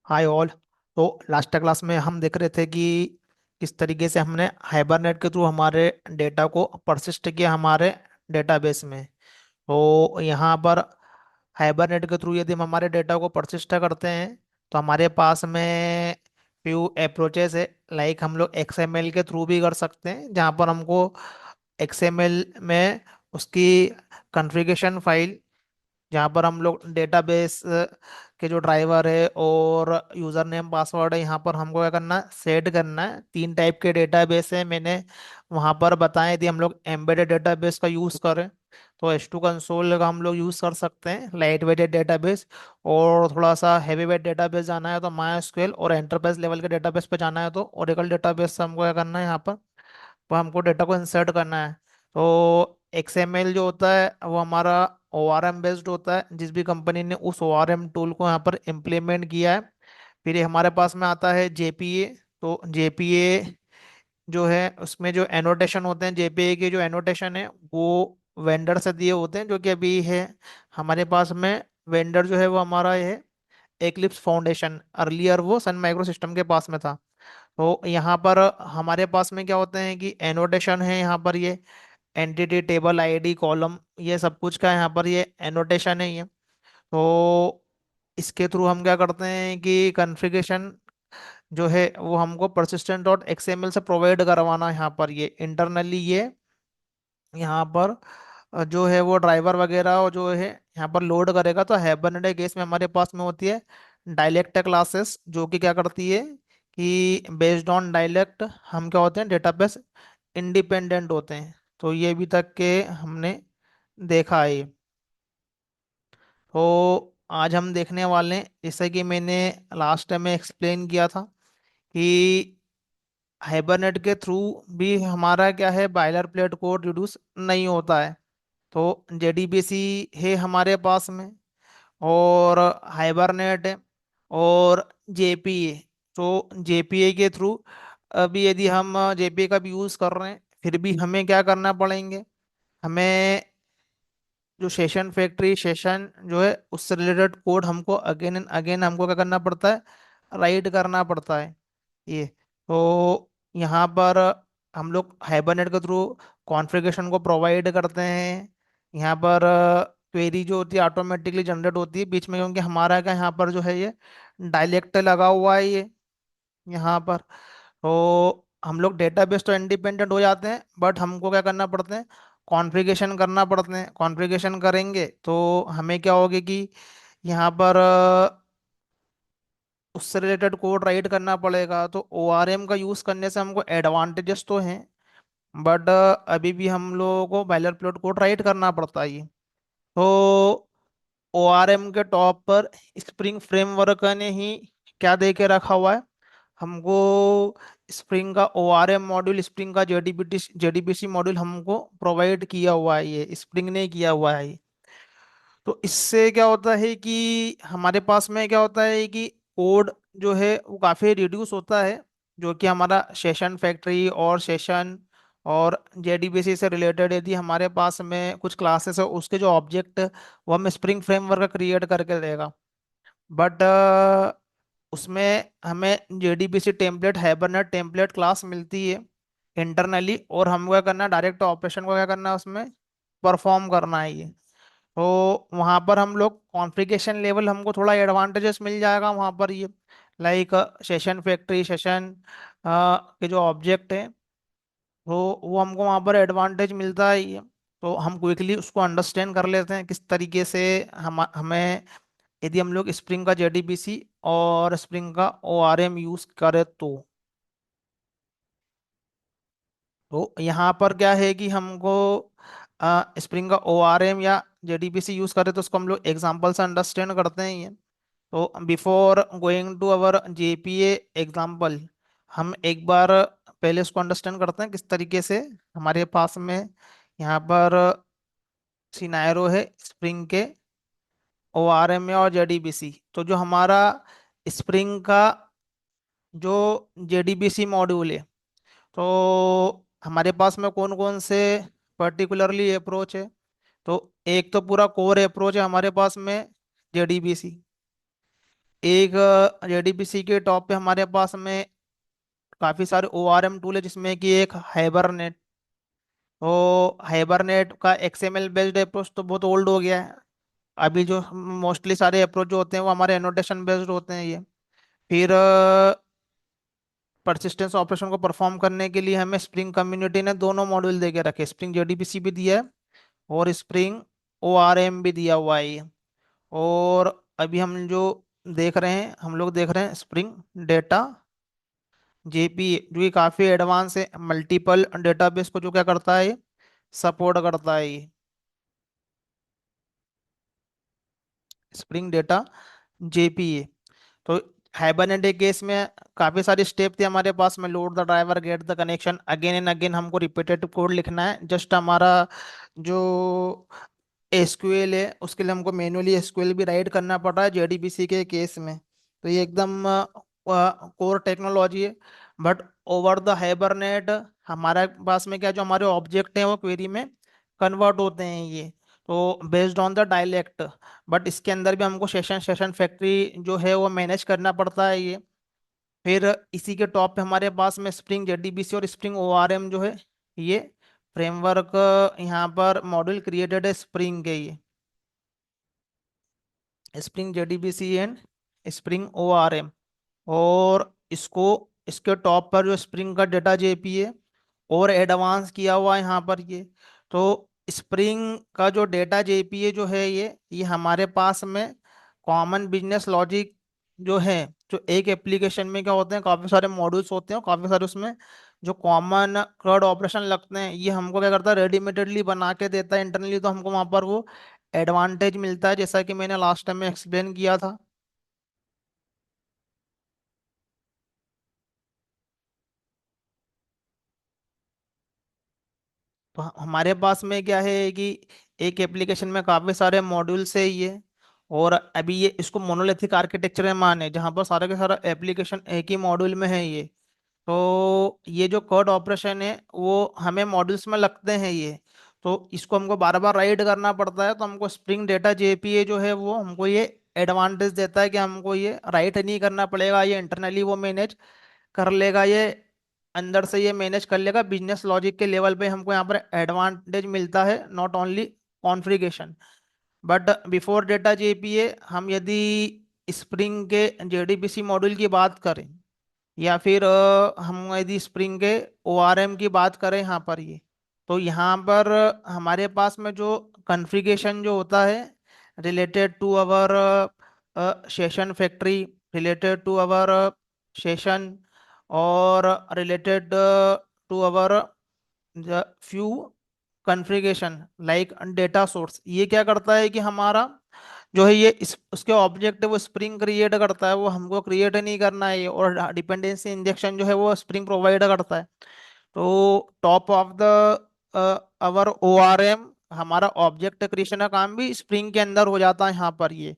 Hi all. तो last class में हम देख रहे थे कि किस तरीके से हमने हाइबरनेट के थ्रू हमारे डेटा को परसिस्ट किया हमारे डेटाबेस में। तो यहाँ पर हाइबरनेट के थ्रू यदि हम हमारे डेटा को परसिस्ट करते हैं तो हमारे पास में फ्यू अप्रोचेस है। लाइक हम लोग एक्सएमएल के थ्रू भी कर सकते हैं, जहाँ पर हमको एक्सएमएल में उसकी कॉन्फ़िगरेशन फाइल, जहाँ पर हम लोग डेटाबेस के जो ड्राइवर है और यूजर नेम पासवर्ड है, यहाँ पर हमको क्या करना है, सेट करना है। तीन टाइप के डेटाबेस है मैंने वहाँ पर बताए। यदि हम लोग एम्बेडेड डेटाबेस का यूज़ करें तो H2 कंसोल का हम लोग यूज़ कर सकते हैं, लाइट वेटेड डेटाबेस। और थोड़ा सा हैवी वेट डेटाबेस जाना है तो माई एसक्यूएल, और एंटरप्राइज लेवल के डेटाबेस पे जाना है तो ओरेकल डेटाबेस से हमको क्या करना है, यहाँ पर वो हमको डेटा को इंसर्ट करना है। तो एक्सएमएल जो होता है वो हमारा ORM बेस्ड होता है, जिस भी कंपनी ने उस ORM टूल को यहाँ पर इम्प्लीमेंट किया है। फिर ये हमारे पास में आता है JPA। तो JPA जो है उसमें जो एनोटेशन होते हैं, JPA के जो एनोटेशन है वो वेंडर से दिए होते हैं, जो कि अभी है हमारे पास में। वेंडर जो है वो हमारा ये है एक्लिप्स फाउंडेशन। अर्लियर वो सन माइक्रो सिस्टम के पास में था। तो यहाँ पर हमारे पास में क्या होते हैं कि एनोटेशन है, यहाँ पर ये एंटिटी टेबल आईडी कॉलम, ये सब कुछ का यहाँ पर ये एनोटेशन है ये। तो इसके थ्रू हम क्या करते हैं कि कॉन्फ़िगरेशन जो है वो हमको persistent डॉट एक्सएमएल से प्रोवाइड करवाना है। यहाँ पर ये इंटरनली ये यहाँ पर जो है वो ड्राइवर वगैरह और जो है यहाँ पर लोड करेगा। तो हाइबरनेट केस में हमारे पास में होती है डायलेक्ट क्लासेस, जो कि क्या करती है कि बेस्ड ऑन डायलेक्ट हम क्या होते हैं, डेटाबेस इंडिपेंडेंट होते हैं। तो ये भी तक के हमने देखा है ये। तो आज हम देखने वाले हैं, जैसे कि मैंने लास्ट टाइम में एक्सप्लेन किया था कि हाइबरनेट के थ्रू भी हमारा क्या है, बायलर प्लेट कोड रिड्यूस नहीं होता है। तो JDBC है हमारे पास में, और हाइबरनेट है, और JPA। तो JPA के थ्रू अभी यदि हम JPA का भी यूज़ कर रहे हैं, फिर भी हमें क्या करना पड़ेंगे, हमें जो सेशन फैक्ट्री सेशन जो है उससे रिलेटेड कोड हमको अगेन एंड अगेन हमको क्या करना पड़ता है, राइट करना पड़ता है ये। तो यहाँ पर हम लोग हाइबरनेट के थ्रू कॉन्फ़िगरेशन को प्रोवाइड करते हैं। यहाँ पर क्वेरी जो होती है ऑटोमेटिकली जनरेट होती है बीच में, क्योंकि हमारा क्या यहाँ पर जो है ये डायलेक्ट लगा हुआ है ये यहाँ पर। तो हम लोग डेटाबेस तो इंडिपेंडेंट हो जाते हैं, बट हमको क्या करना पड़ता है, कॉन्फ़िगरेशन करना पड़ते हैं। कॉन्फ़िगरेशन करेंगे तो हमें क्या होगी कि यहाँ पर उससे रिलेटेड कोड राइट करना पड़ेगा। तो ORM का यूज़ करने से हमको एडवांटेजेस तो हैं, बट अभी भी हम लोगों को बाइलर प्लॉट कोड राइट करना पड़ता है ये। तो ORM के टॉप पर स्प्रिंग फ्रेमवर्क ने ही क्या दे के रखा हुआ है हमको, स्प्रिंग का ORM मॉड्यूल, स्प्रिंग का JDBC मॉड्यूल हमको प्रोवाइड किया हुआ है, ये स्प्रिंग ने किया हुआ है ये। तो इससे क्या होता है कि हमारे पास में क्या होता है कि कोड जो है वो काफ़ी रिड्यूस होता है, जो कि हमारा सेशन फैक्ट्री और सेशन और JDBC से रिलेटेड यदि हमारे पास में कुछ क्लासेस है, उसके जो ऑब्जेक्ट वो हमें स्प्रिंग फ्रेमवर्क क्रिएट करके देगा। बट उसमें हमें JDBC template hibernate template class मिलती है इंटरनली, और हमको क्या करना है, डायरेक्ट ऑपरेशन को क्या करना है उसमें परफॉर्म करना है ये। तो वहाँ पर हम लोग कॉन्फ़िगरेशन लेवल हमको थोड़ा एडवांटेजेस मिल जाएगा वहाँ पर ये। लाइक सेशन फैक्ट्री सेशन के जो ऑब्जेक्ट है, तो वो हमको वहाँ पर एडवांटेज मिलता है ये। तो हम क्विकली उसको अंडरस्टैंड कर लेते हैं किस तरीके से हमें यदि हम लोग स्प्रिंग का JDBC और स्प्रिंग का ORM यूज़ करें तो यहाँ पर क्या है कि हमको स्प्रिंग का ORM या JDBC यूज़ करें तो उसको हम लोग एग्जाम्पल से अंडरस्टैंड करते हैं ये। तो before going to our JPA example, हम एक बार पहले उसको अंडरस्टैंड करते हैं किस तरीके से हमारे पास में यहाँ पर सिनारो है स्प्रिंग के ORM और JDBC। तो जो हमारा स्प्रिंग का जो JDBC मॉड्यूल है, तो हमारे पास में कौन कौन से पर्टिकुलरली अप्रोच है। तो एक तो पूरा कोर अप्रोच है हमारे पास में JDBC। एक जेडीबीसी के टॉप पे हमारे पास में काफी सारे ओआरएम टूल है, जिसमें कि एक हाइबरनेट। तो हाइबरनेट का एक्सएमएल बेस्ड अप्रोच तो बहुत ओल्ड हो गया है। अभी जो मोस्टली सारे अप्रोच जो होते हैं वो हमारे एनोटेशन बेस्ड होते हैं ये। फिर परसिस्टेंस ऑपरेशन को परफॉर्म करने के लिए हमें स्प्रिंग कम्युनिटी ने दोनों मॉड्यूल दे के रखे, स्प्रिंग जेडीबीसी भी दिया है और स्प्रिंग ओआरएम भी दिया हुआ है ये। और अभी हम जो देख रहे हैं, हम लोग देख रहे हैं स्प्रिंग डेटा जेपीए, जो कि काफी एडवांस है, मल्टीपल डेटाबेस को जो क्या करता है, सपोर्ट करता है ये स्प्रिंग डेटा जेपीए। तो हाइबरनेट के केस में काफी सारी स्टेप थी हमारे पास में, load the driver, get the connection, again and again हमको रिपीटेटिव कोड लिखना है। जस्ट हमारा जो एसक्यूएल है उसके लिए हमको मैन्युअली एसक्यूएल भी राइट करना पड़ रहा है जेडीबीसी के केस में। तो ये एकदम कोर टेक्नोलॉजी है। बट ओवर द हाइबरनेट हमारे पास में क्या, जो हमारे ऑब्जेक्ट हैं वो क्वेरी में कन्वर्ट होते हैं ये, तो based on the dialect. But इसके अंदर भी हमको सेशन सेशन फैक्ट्री जो है वो मैनेज करना पड़ता है ये। फिर इसी के टॉप पे हमारे पास में स्प्रिंग जेडीबीसी और स्प्रिंग ओआरएम जो है ये फ्रेमवर्क, यहाँ पर मॉड्यूल क्रिएटेड है स्प्रिंग के ये, spring JDBC and spring ORM. और इसको, इसके टॉप पर जो स्प्रिंग का डेटा जेपी है और एडवांस किया हुआ है यहाँ पर ये। तो स्प्रिंग का जो डेटा जेपीए जो है ये हमारे पास में कॉमन बिजनेस लॉजिक जो है, जो एक एप्लीकेशन में क्या होते हैं, काफी सारे मॉड्यूल्स होते हैं और काफी सारे उसमें जो कॉमन CRUD ऑपरेशन लगते हैं, ये हमको क्या करता है, रेडीमेडली बना के देता है इंटरनली। तो हमको वहां पर वो एडवांटेज मिलता है, जैसा कि मैंने लास्ट टाइम में एक्सप्लेन किया था। तो हमारे पास में क्या है कि एक एप्लीकेशन में काफी सारे मॉड्यूल्स है ये, और अभी ये इसको मोनोलिथिक आर्किटेक्चर में माने, जहाँ पर सारा के सारा एप्लीकेशन एक ही मॉड्यूल में है ये। तो ये जो कोड ऑपरेशन है वो हमें मॉड्यूल्स में लगते हैं ये, तो इसको हमको बार बार राइट करना पड़ता है। तो हमको स्प्रिंग डेटा जेपीए जो है वो हमको ये एडवांटेज देता है कि हमको ये राइट नहीं करना पड़ेगा, ये इंटरनली वो मैनेज कर लेगा ये, अंदर से ये मैनेज कर लेगा। बिजनेस लॉजिक के लेवल पे हमको यहाँ पर एडवांटेज मिलता है, not only configuration. But before data JPA हम यदि स्प्रिंग के जेडीबीसी मॉड्यूल की बात करें, या फिर हम यदि स्प्रिंग के ओआरएम की बात करें यहाँ पर ये, तो यहाँ पर हमारे पास में जो कॉन्फ़िगरेशन जो होता है related to our session factory, related to our session, और related to our few configuration like data source, ये क्या करता है कि हमारा जो है ये इस उसके ऑब्जेक्ट है वो स्प्रिंग क्रिएट करता है, वो हमको क्रिएट नहीं करना है ये। और डिपेंडेंसी इंजेक्शन जो है वो स्प्रिंग प्रोवाइड करता है। तो top of the our ORM हमारा ऑब्जेक्ट क्रिएशन का काम भी स्प्रिंग के अंदर हो जाता है यहाँ पर ये।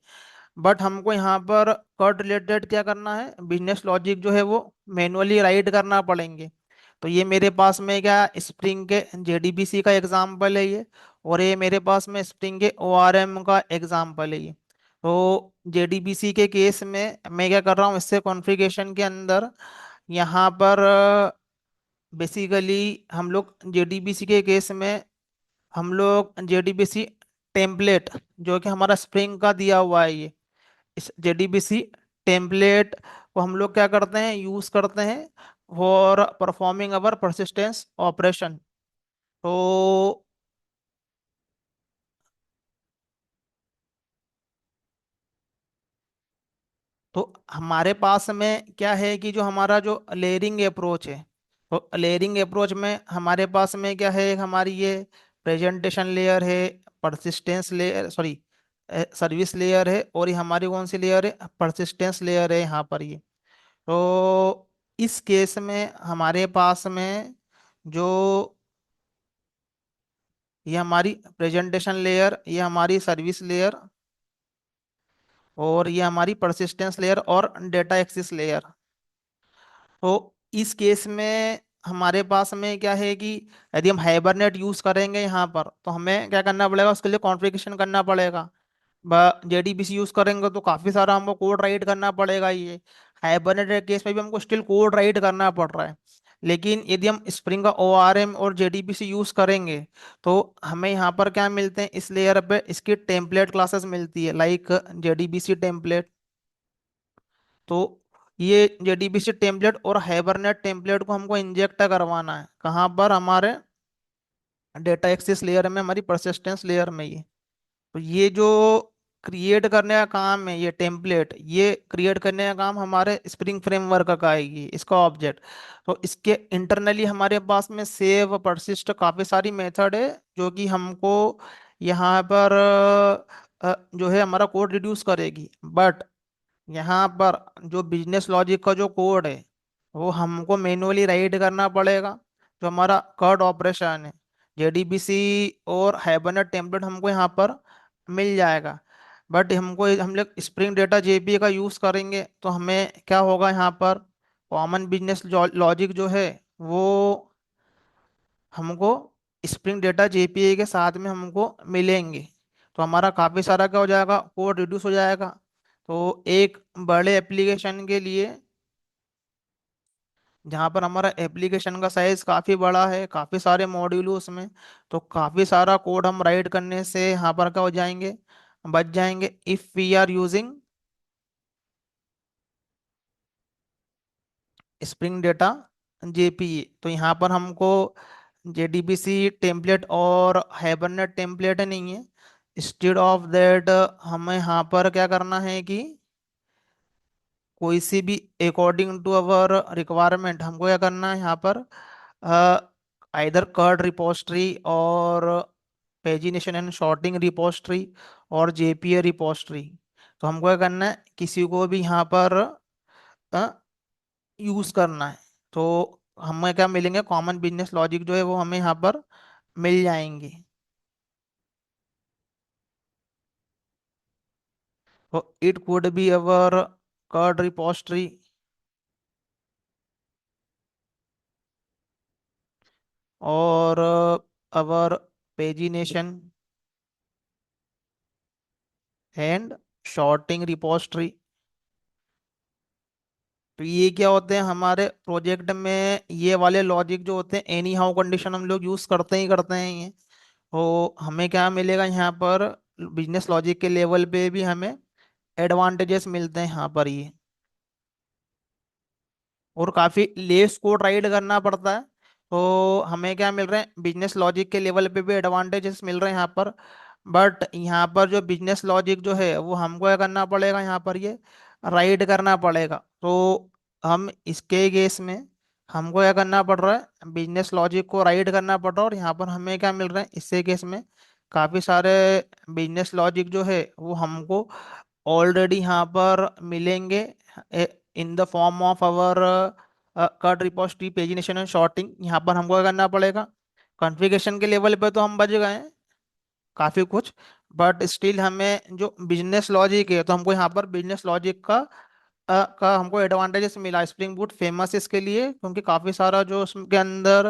बट हमको यहाँ पर कट रिलेटेड क्या करना है, बिजनेस लॉजिक जो है वो मैनुअली राइट करना पड़ेंगे। तो ये मेरे पास में क्या, स्प्रिंग के जेडीबीसी का एग्जांपल है ये, और ये मेरे पास में स्प्रिंग के ओआरएम का एग्जांपल है ये। तो जेडीबीसी के केस में मैं क्या कर रहा हूँ, इससे कॉन्फ़िगरेशन के अंदर यहाँ पर बेसिकली हम लोग जेडीबीसी के केस में हम लोग जेडीबीसी टेम्पलेट जो कि हमारा स्प्रिंग का दिया हुआ है ये, इस जेडीबीसी टेम्पलेट को हम लोग क्या करते हैं, यूज करते हैं for performing our persistence operation. तो तो हमारे पास में क्या है कि जो हमारा जो लेयरिंग अप्रोच है, तो लेयरिंग अप्रोच में हमारे पास में क्या है, एक हमारी ये प्रेजेंटेशन लेयर है, persistence layer, sorry service layer है, और ये हमारी कौन सी लेयर है, परसिस्टेंस लेयर है यहाँ पर ये। तो इस केस में हमारे पास में जो ये हमारी प्रेजेंटेशन लेयर, ये हमारी सर्विस लेयर, और ये हमारी परसिस्टेंस लेयर और डेटा एक्सेस लेयर। तो इस केस में हमारे पास में क्या है कि यदि हम हाइबरनेट यूज करेंगे यहाँ पर, तो हमें क्या करना पड़ेगा, उसके लिए कॉन्फ़िगरेशन करना पड़ेगा। जेडीबीसी यूज करेंगे तो काफी सारा हमको कोड राइट करना पड़ेगा। ये हाइबरनेट केस में भी हमको स्टिल कोड राइट करना पड़ रहा है। लेकिन यदि हम स्प्रिंग का ओआरएम और जेडीबीसी यूज करेंगे तो हमें यहाँ पर क्या मिलते हैं, इस लेयर पे इसकी टेम्पलेट क्लासेस मिलती है, लाइक जेडीबीसी टेम्पलेट। तो ये जेडीबीसी टेम्पलेट और हाइबरनेट टेम्पलेट को हमको इंजेक्ट करवाना है कहाँ पर, हमारे डेटा एक्सेस लेयर में, हमारी परसिस्टेंस लेयर में। ये तो ये जो क्रिएट करने का काम है, ये टेम्पलेट ये क्रिएट करने का काम हमारे स्प्रिंग फ्रेमवर्क का है, ये इसका ऑब्जेक्ट। तो इसके इंटरनली हमारे पास में सेव परसिस्ट काफी सारी मेथड है, जो कि हमको यहाँ पर जो है हमारा कोड रिड्यूस करेगी। बट यहाँ पर जो बिजनेस लॉजिक का जो कोड है वो हमको मैनुअली राइट करना पड़ेगा। जो हमारा कर्ड ऑपरेशन है, जेडीबीसी और हाइबरनेट टेम्पलेट हमको यहाँ पर मिल जाएगा। बट हम लोग स्प्रिंग डेटा जेपीए का यूज़ करेंगे तो हमें क्या होगा, यहाँ पर कॉमन बिजनेस लॉजिक जो है वो हमको स्प्रिंग डेटा जेपीए के साथ में हमको मिलेंगे। तो हमारा काफ़ी सारा क्या हो जाएगा, कोड रिड्यूस हो जाएगा। तो एक बड़े एप्लीकेशन के लिए, जहाँ पर हमारा एप्लीकेशन का साइज काफ़ी बड़ा है, काफ़ी सारे मॉड्यूल उसमें, तो काफ़ी सारा कोड हम राइट करने से यहाँ पर क्या हो जाएंगे, बच जाएंगे। If we are using Spring Data JPA, तो यहाँ पर हमको जेडीबीसी टेम्पलेट और हाइबरनेट टेम्पलेट नहीं है। इंस्टेड ऑफ दैट हमें यहाँ पर क्या करना है कि कोई सी भी अकॉर्डिंग टू अवर रिक्वायरमेंट हमको क्या करना है, यहाँ पर आइदर कर्ड रिपोस्ट्री और पेजिनेशन एंड शॉर्टिंग रिपोस्ट्री और जेपीए रिपोस्ट्री। तो हमको क्या करना है, किसी को भी यहाँ पर यूज करना है। तो हमें क्या मिलेंगे, कॉमन बिजनेस लॉजिक जो है वो हमें यहाँ पर मिल जाएंगे। तो it could be our CRUD repository और our pagination and sorting repository. तो ये क्या होते हैं हमारे प्रोजेक्ट में, ये वाले लॉजिक जो होते हैं एनी हाउ कंडीशन हम लोग यूज करते ही करते हैं ये। तो हमें क्या मिलेगा यहाँ पर, बिजनेस लॉजिक के लेवल पे भी हमें एडवांटेजेस मिलते हैं यहाँ पर ये। और काफी लेस कोड राइट करना पड़ता है। तो हमें क्या मिल रहे हैं, बिजनेस लॉजिक के लेवल पे भी एडवांटेजेस मिल रहे हैं यहाँ पर। बट यहाँ पर जो बिजनेस लॉजिक जो है वो हमको क्या करना पड़ेगा, यहाँ पर ये राइट करना पड़ेगा। तो हम इसके केस में हमको क्या करना पड़ रहा है, बिजनेस लॉजिक को राइट करना पड़ रहा है। और यहाँ पर हमें क्या मिल रहा है, इससे केस में काफी सारे बिजनेस लॉजिक जो है वो हमको ऑलरेडी यहाँ पर मिलेंगे in the form of our कट रिपोजिटरी पेजिनेशन एंड शॉर्टिंग। यहाँ पर हमको क्या करना पड़ेगा, कॉन्फ़िगरेशन के लेवल पे तो हम बच गए हैं काफी कुछ। बट स्टिल हमें जो बिजनेस लॉजिक है, तो हमको यहाँ पर बिजनेस लॉजिक का हमको एडवांटेजेस मिला। स्प्रिंग बूट फेमस है इसके लिए क्योंकि काफी सारा जो उसके अंदर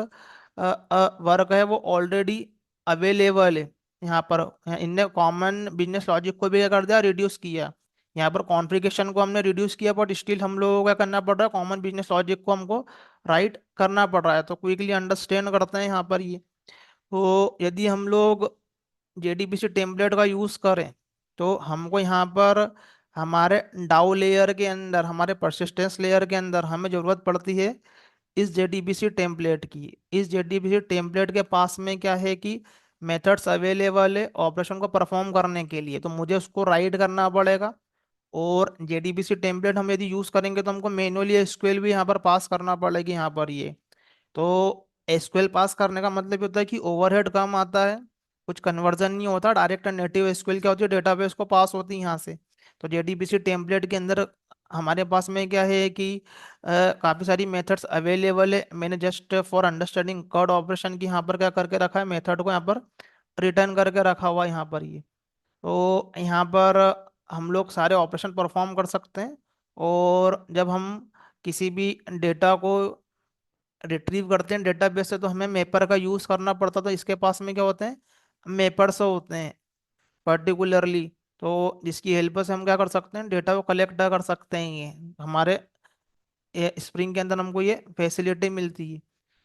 वर्क है वो ऑलरेडी अवेलेबल है यहाँ पर। इनने कॉमन बिजनेस लॉजिक को भी क्या कर दिया, रिड्यूस किया। यहाँ पर कॉन्फ़िगरेशन को हमने रिड्यूस किया, बट स्टिल हम लोगों को क्या करना पड़ रहा है, कॉमन बिजनेस लॉजिक को हमको राइट करना पड़ रहा है। तो क्विकली अंडरस्टैंड करते हैं यहाँ पर ये। तो यदि हम लोग जेडीबीसी टेम्पलेट का यूज करें तो हमको यहाँ पर हमारे डाउ लेयर के अंदर, हमारे परसिस्टेंस लेयर के अंदर हमें जरूरत पड़ती है इस जेडीबीसी टेम्पलेट की। इस जेडीबीसी टेम्पलेट के पास में क्या है कि मेथड्स अवेलेबल है ऑपरेशन को परफॉर्म करने के लिए, तो मुझे उसको राइट करना पड़ेगा। और जेडीबीसी टेम्पलेट हम यदि यूज करेंगे तो हमको मैनुअली एसक्यूएल भी यहाँ पर पास करना पड़ेगी यहाँ पर ये। तो एसक्यूएल पास करने का मतलब ये होता है कि ओवरहेड कम आता है, कुछ कन्वर्जन नहीं होता, डायरेक्ट नेटिव एसक्यूएल क्या होती है, डेटाबेस को पास होती है यहाँ से। तो जेडीबीसी टेम्पलेट के अंदर हमारे पास में क्या है कि काफ़ी सारी मेथड्स अवेलेबल है। मैंने just for understanding CRUD operation की यहाँ पर क्या करके रखा है, मेथड को यहाँ पर रिटर्न करके रखा हुआ है यहाँ पर ये। तो यहाँ पर हम लोग सारे ऑपरेशन परफॉर्म कर सकते हैं। और जब हम किसी भी डेटा को रिट्रीव करते हैं डेटाबेस से तो हमें मैपर का यूज़ करना पड़ता, तो इसके पास में क्या होते हैं, मैपर्स होते हैं पर्टिकुलरली। तो जिसकी हेल्प से हम क्या कर सकते हैं, डेटा को कलेक्ट कर सकते हैं। ये हमारे स्प्रिंग के अंदर हमको ये फैसिलिटी मिलती है।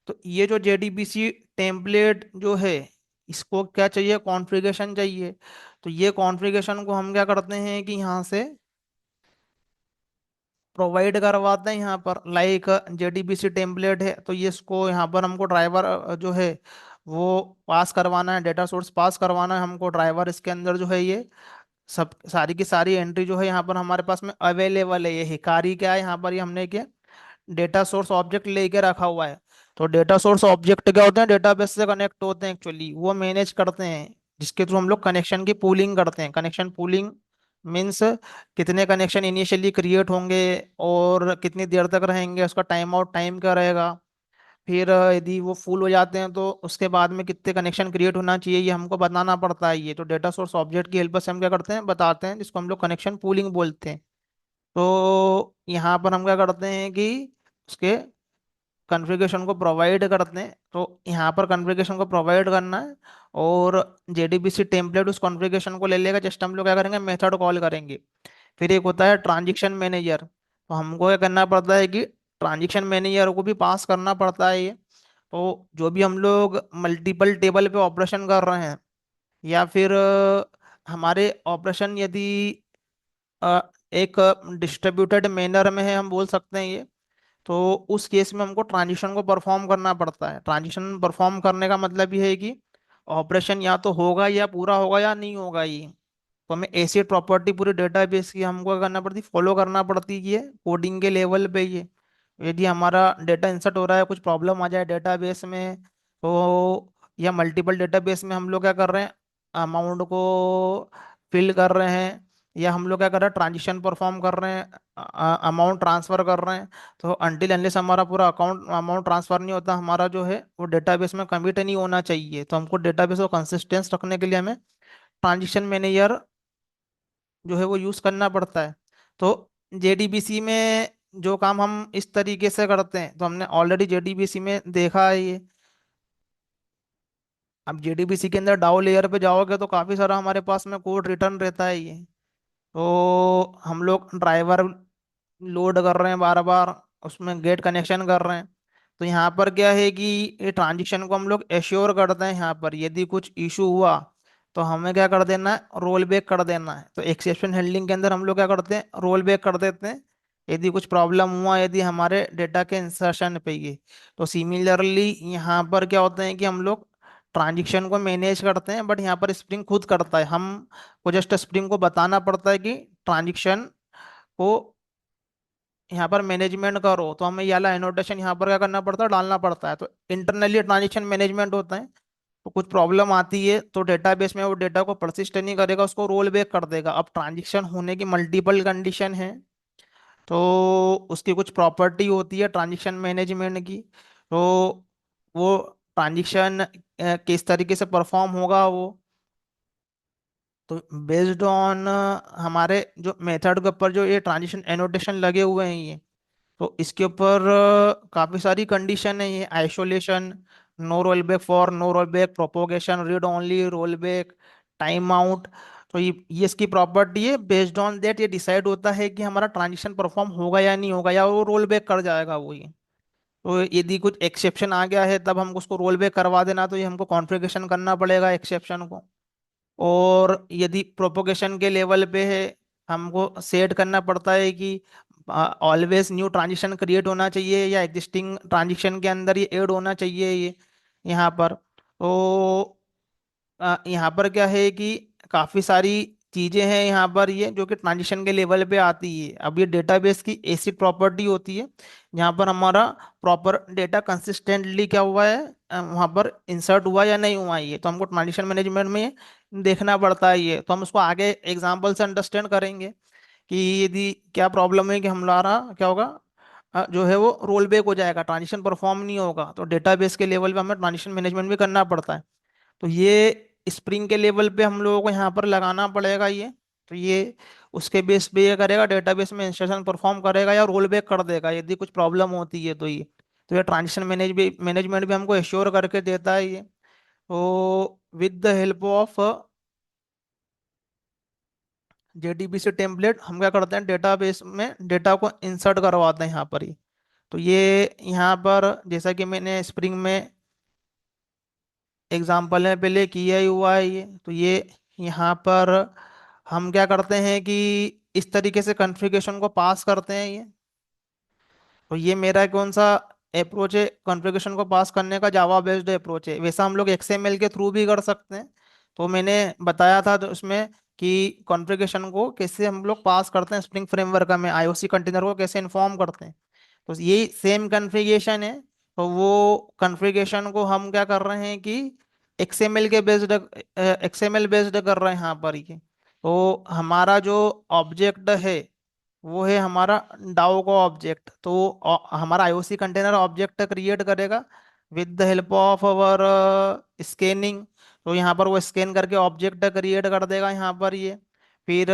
तो ये जो जेडीबीसी टेम्पलेट जो है, इसको क्या चाहिए, कॉन्फ़िगरेशन चाहिए। तो ये कॉन्फ़िगरेशन को हम क्या करते हैं कि यहाँ से प्रोवाइड करवाते हैं। यहाँ पर लाइक जेडीबीसी टेम्पलेट है, तो ये इसको यहाँ पर हमको ड्राइवर जो है वो पास करवाना है, डेटा सोर्स पास करवाना है हमको। ड्राइवर इसके अंदर जो है ये सब सारी की सारी एंट्री जो है यहाँ पर हमारे पास में अवेलेबल है। ये हिकारी क्या है, यहाँ पर ये हमने क्या डेटा सोर्स ऑब्जेक्ट लेके रखा हुआ है। तो डेटा सोर्स ऑब्जेक्ट क्या होते हैं, डेटाबेस से कनेक्ट होते हैं एक्चुअली, वो मैनेज करते हैं, जिसके थ्रू हम लोग कनेक्शन की पूलिंग करते हैं। कनेक्शन पूलिंग मीन्स कितने कनेक्शन इनिशियली क्रिएट होंगे और कितनी देर तक रहेंगे, उसका टाइम आउट टाइम क्या रहेगा। फिर यदि वो फुल हो जाते हैं तो उसके बाद में कितने कनेक्शन क्रिएट होना चाहिए, ये हमको बताना पड़ता है। ये तो डेटा सोर्स ऑब्जेक्ट की हेल्प से हम क्या करते हैं, बताते हैं, जिसको हम लोग कनेक्शन पूलिंग बोलते हैं। तो यहाँ पर हम क्या करते हैं कि उसके कॉन्फ़िगरेशन को प्रोवाइड करते हैं। तो यहाँ पर कॉन्फ़िगरेशन को प्रोवाइड करना है, और जेडीबीसी टेम्पलेट उस कॉन्फ़िगरेशन को ले लेगा। जस्ट हम लोग क्या करेंगे, मेथड कॉल करेंगे। फिर एक होता है ट्रांजेक्शन मैनेजर। तो हमको क्या करना पड़ता है कि ट्रांजेक्शन मैनेजर को भी पास करना पड़ता है ये। तो जो भी हम लोग मल्टीपल टेबल पे ऑपरेशन कर रहे हैं, या फिर हमारे ऑपरेशन यदि एक डिस्ट्रीब्यूटेड मैनर में है, हम बोल सकते हैं ये, तो उस केस में हमको ट्रांजिशन को परफॉर्म करना पड़ता है। ट्रांजिशन परफॉर्म करने का मतलब ये है कि ऑपरेशन या तो होगा या पूरा होगा या नहीं होगा ये। तो हमें ऐसी प्रॉपर्टी पूरी डेटाबेस की हमको क्या करना पड़ती, फॉलो करना पड़ती है कोडिंग के लेवल पे ये। यदि हमारा डेटा इंसर्ट हो रहा है, कुछ प्रॉब्लम आ जाए डेटाबेस में, तो या मल्टीपल डेटाबेस में हम लोग क्या कर रहे हैं, अमाउंट को फिल कर रहे हैं, या हम लोग क्या कर रहे हैं, ट्रांजिशन परफॉर्म कर रहे हैं, अमाउंट ट्रांसफर कर रहे हैं। तो अनटिल अनलेस हमारा पूरा अकाउंट अमाउंट ट्रांसफर नहीं होता, हमारा जो है वो डेटाबेस में कमिट नहीं होना चाहिए। तो हमको डेटाबेस को कंसिस्टेंस रखने के लिए हमें ट्रांजिशन मैनेजर जो है वो यूज करना पड़ता है। तो जेडीबीसी में जो काम हम इस तरीके से करते हैं, तो हमने ऑलरेडी जेडीबीसी में देखा है ये। अब जेडीबीसी के अंदर डाउ लेयर पे जाओगे तो काफी सारा हमारे पास में कोड रिटर्न रहता है ये। तो हम लोग ड्राइवर लोड कर रहे हैं बार बार, उसमें गेट कनेक्शन कर रहे हैं। तो यहाँ पर क्या है कि ये ट्रांजिशन को हम लोग एश्योर करते हैं। यहाँ पर यदि कुछ इशू हुआ तो हमें क्या कर देना है, रोल बैक कर देना है। तो एक्सेप्शन हैंडलिंग के अंदर हम लोग क्या करते हैं, रोल बैक कर देते हैं यदि कुछ प्रॉब्लम हुआ, यदि हमारे डेटा के इंसर्शन पे ये। तो सिमिलरली यहाँ पर क्या होता है कि हम लोग ट्रांजिशन को मैनेज करते हैं, बट यहाँ पर स्प्रिंग खुद करता है। हम को जस्ट स्प्रिंग को बताना पड़ता है कि ट्रांजिक्शन को यहाँ पर मैनेजमेंट करो। तो हमें ये वाला एनोटेशन यहाँ पर क्या करना पड़ता है, डालना पड़ता है। तो इंटरनली ट्रांजेक्शन मैनेजमेंट होता है। तो कुछ प्रॉब्लम आती है तो डेटाबेस में वो डेटा को परसिस्ट नहीं करेगा, उसको रोल बैक कर देगा। अब ट्रांजेक्शन होने की मल्टीपल कंडीशन है, तो उसकी कुछ प्रॉपर्टी होती है ट्रांजेक्शन मैनेजमेंट की। तो वो ट्रांजेक्शन किस तरीके से परफॉर्म होगा वो, तो बेस्ड ऑन हमारे जो मेथड के ऊपर जो ये ट्रांजिशन एनोटेशन लगे हुए हैं ये, तो इसके ऊपर काफी सारी कंडीशन है ये। Isolation, no roll back for, no roll back propagation, read only, roll back, time out. तो ये इसकी प्रॉपर्टी है। बेस्ड ऑन दैट ये डिसाइड होता है कि हमारा ट्रांजिशन परफॉर्म होगा या नहीं होगा, या वो रोल बैक कर जाएगा वो ये। तो यदि कुछ एक्सेप्शन आ गया है तब हम उसको रोल बैक करवा देना, तो ये हमको कॉन्फ़िगरेशन करना पड़ेगा एक्सेप्शन को। और यदि प्रोपोगेशन के लेवल पे है, हमको सेट करना पड़ता है कि ऑलवेज न्यू ट्रांजिशन क्रिएट होना चाहिए, या एग्जिस्टिंग ट्रांजिशन के अंदर ये ऐड होना चाहिए ये यहाँ पर। तो यहाँ पर क्या है कि काफ़ी सारी चीज़ें हैं यहाँ पर ये, जो कि ट्रांजिशन के लेवल पे आती है। अब ये डेटाबेस की ऐसी प्रॉपर्टी होती है जहाँ पर हमारा प्रॉपर डेटा कंसिस्टेंटली क्या हुआ है, वहाँ पर इंसर्ट हुआ या नहीं हुआ है ये। तो हमको ट्रांजिशन मैनेजमेंट में देखना पड़ता है ये। तो हम उसको आगे एग्जाम्पल से अंडरस्टैंड करेंगे कि यदि क्या प्रॉब्लम है कि हमारा क्या होगा, जो है वो रोल बैक हो जाएगा, ट्रांजिशन परफॉर्म नहीं होगा। तो डेटाबेस के लेवल पे हमें ट्रांजिशन मैनेजमेंट भी करना पड़ता है। तो ये स्प्रिंग के लेवल पे हम लोगों को यहाँ पर लगाना पड़ेगा ये। तो ये उसके बेस पे ये करेगा, डेटाबेस में इंस्ट्रक्शन परफॉर्म करेगा या रोल बैक कर देगा यदि कुछ प्रॉब्लम होती है। तो ये ट्रांजिशन मैनेजमेंट भी हमको एश्योर करके देता है ये। तो with the help of JDBC template हम क्या करते हैं, डेटाबेस में डेटा को इंसर्ट करवाते हैं यहाँ पर ही। तो ये यहाँ पर जैसा कि मैंने स्प्रिंग में एग्जाम्पल में पहले किया ही हुआ है ये, तो ये यहाँ पर हम क्या करते हैं कि इस तरीके से कॉन्फ़िगरेशन को पास करते हैं ये। तो ये मेरा कौन सा अप्रोच है कॉन्फ़िगरेशन को पास करने का, जावा बेस्ड अप्रोच है। वैसा हम लोग XML के थ्रू भी कर सकते हैं। तो मैंने बताया था तो उसमें कि कॉन्फ़िगरेशन को कैसे हम लोग पास करते हैं स्प्रिंग फ्रेमवर्क में, IOC कंटेनर को कैसे इन्फॉर्म करते हैं। तो यही सेम कॉन्फ़िगरेशन है। तो वो कॉन्फ़िगरेशन को हम क्या कर रहे हैं कि XML बेस्ड कर रहे हैं यहाँ पर ये। तो हमारा जो ऑब्जेक्ट है वो है हमारा डाओ का ऑब्जेक्ट। तो हमारा IOC कंटेनर ऑब्जेक्ट क्रिएट करेगा with the help of our scanning. तो यहाँ पर वो स्कैन करके ऑब्जेक्ट क्रिएट कर देगा यहाँ पर ये। फिर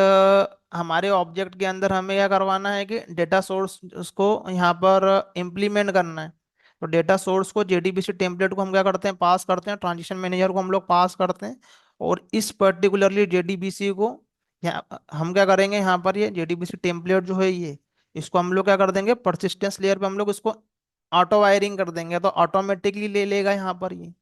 हमारे ऑब्जेक्ट के अंदर हमें क्या करवाना है कि डेटा सोर्स उसको यहाँ पर इम्प्लीमेंट करना है। तो डेटा सोर्स को JDBC टेम्पलेट को हम क्या करते हैं, पास करते हैं, ट्रांजिशन मैनेजर को हम लोग पास करते हैं। और इस पर्टिकुलरली JDBC को हम क्या करेंगे, यहाँ पर ये JDBC टेम्पलेट जो है ये, इसको हम लोग क्या कर देंगे, परसिस्टेंस लेयर पे हम लोग इसको ऑटो वायरिंग कर देंगे, तो ऑटोमेटिकली ले लेगा यहाँ पर ये।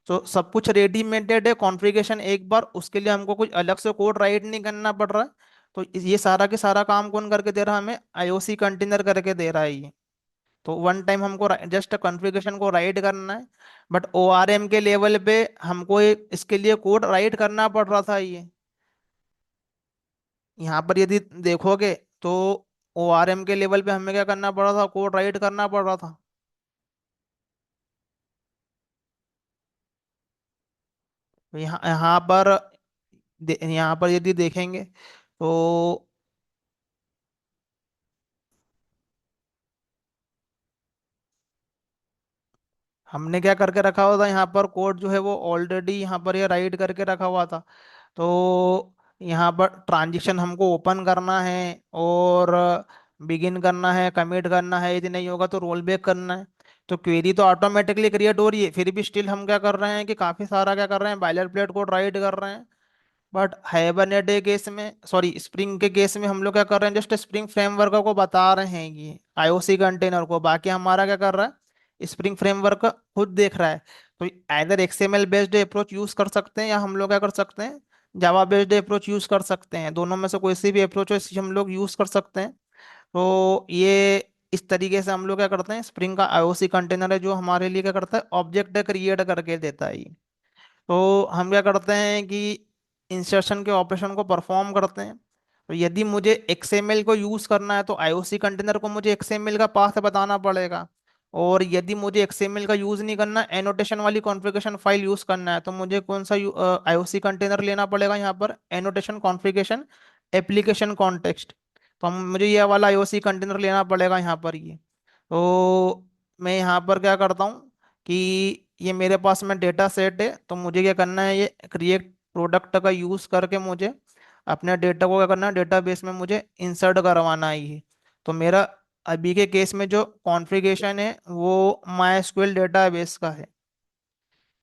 तो सब कुछ रेडीमेडेड है, कॉन्फ़िगरेशन एक बार, उसके लिए हमको कुछ अलग से कोड राइट नहीं करना पड़ रहा है। तो ये सारा के सारा काम कौन करके दे रहा है हमें, IOC कंटेनर करके दे रहा है ये। तो वन टाइम हमको जस्ट कॉन्फ़िगरेशन को राइट करना है। बट ORM के लेवल पे हमको इसके लिए कोड राइट करना पड़ रहा था ये। यहाँ पर यदि देखोगे तो ORM के लेवल पे हमें क्या करना पड़ रहा था, कोड राइट करना पड़ रहा था। तो यहाँ पर यदि देखेंगे तो हमने क्या करके रखा हुआ था, यहाँ पर कोड जो है वो ऑलरेडी यहाँ पर ये राइट करके रखा हुआ था। तो यहाँ पर ट्रांजिशन हमको ओपन करना है और बिगिन करना है, कमिट करना है, यदि नहीं होगा तो रोल बैक करना है। तो क्वेरी तो ऑटोमेटिकली क्रिएट हो रही है, फिर भी स्टिल हम क्या कर रहे हैं कि काफी सारा क्या कर रहे हैं, बायलर प्लेट कोड राइट कर रहे हैं। बट हाइबरनेट के केस में, सॉरी स्प्रिंग के केस में हम लोग क्या कर रहे हैं, जस्ट स्प्रिंग फ्रेमवर्क को बता रहे हैं कि IOC कंटेनर को, बाकी हमारा क्या कर रहा है, स्प्रिंग फ्रेमवर्क खुद देख रहा है। तो either XML based approach use कर सकते हैं, या हम लोग क्या कर सकते हैं, जावा बेस्ड अप्रोच यूज कर सकते हैं। दोनों में से कोई सी भी अप्रोच हो हम लोग यूज कर सकते हैं। तो ये इस तरीके से हम लोग क्या करते हैं, स्प्रिंग का IOC कंटेनर है जो हमारे लिए क्या करता है, ऑब्जेक्ट क्रिएट करके देता है ये। तो हम क्या करते हैं कि इंसर्शन के ऑपरेशन को परफॉर्म करते हैं। तो यदि मुझे XML को यूज करना है तो IOC कंटेनर को मुझे XML का पाथ बताना पड़ेगा। और यदि मुझे XML का यूज नहीं करना, एनोटेशन वाली कॉन्फ़िगरेशन फाइल यूज करना है, तो मुझे कौन सा IOC कंटेनर लेना पड़ेगा, यहाँ पर एनोटेशन कॉन्फ़िगरेशन एप्लीकेशन कॉन्टेक्स्ट। तो हम मुझे ये वाला IOC कंटेनर लेना पड़ेगा यहाँ पर ये। तो मैं यहाँ पर क्या करता हूँ कि ये मेरे पास में डेटा सेट है, तो मुझे क्या करना है, ये क्रिएट प्रोडक्ट का यूज करके मुझे अपने डेटा को क्या करना है, डेटाबेस में मुझे इंसर्ट करवाना है ये। तो मेरा अभी के केस में जो कॉन्फ़िगरेशन है वो MySQL डेटाबेस का है।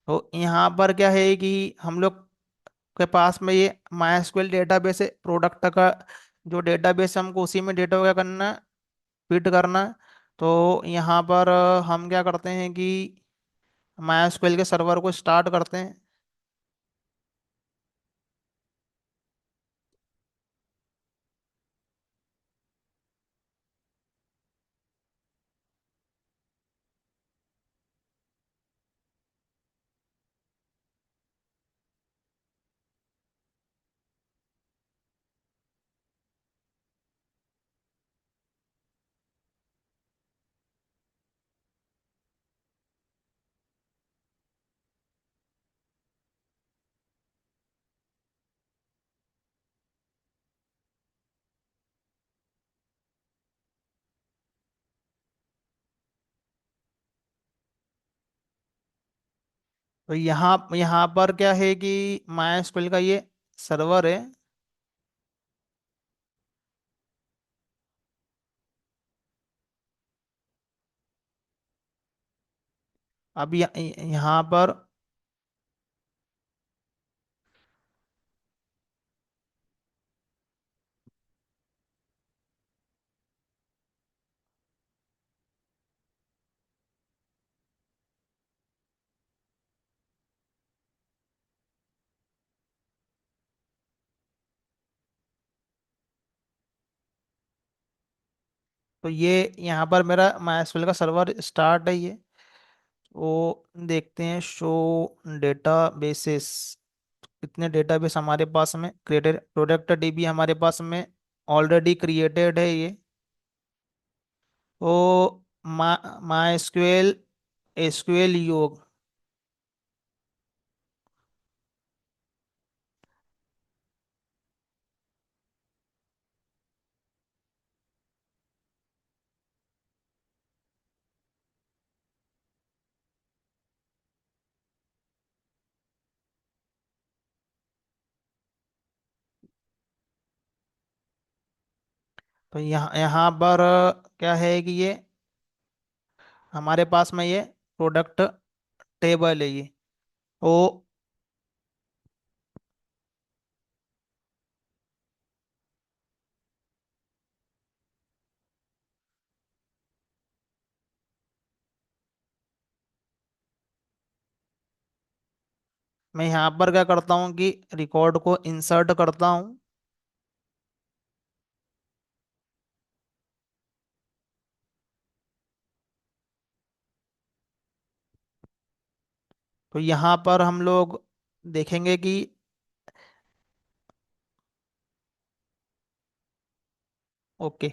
तो यहाँ पर क्या है कि हम लोग के पास में ये MySQL डेटाबेस है, प्रोडक्ट का जो डेटाबेस है, हमको उसी में डेटा क्या करना है, फिट करना है। तो यहाँ पर हम क्या करते हैं कि MySQL के सर्वर को स्टार्ट करते हैं। तो यहाँ यहाँ पर क्या है कि MySQL का ये सर्वर है। अब यहाँ पर तो ये यहाँ पर मेरा MySQL का सर्वर स्टार्ट है ये। वो देखते हैं शो डेटा बेसिस, कितने डेटाबेस हमारे पास में क्रिएटेड, प्रोडक्ट डीबी हमारे पास में ऑलरेडी क्रिएटेड है ये। तो MySQL एसक्यूएल योग। तो यहाँ यहाँ पर क्या है कि ये हमारे पास में ये प्रोडक्ट टेबल है ये। तो मैं यहाँ पर क्या करता हूँ कि रिकॉर्ड को इंसर्ट करता हूँ। तो यहाँ पर हम लोग देखेंगे कि ओके,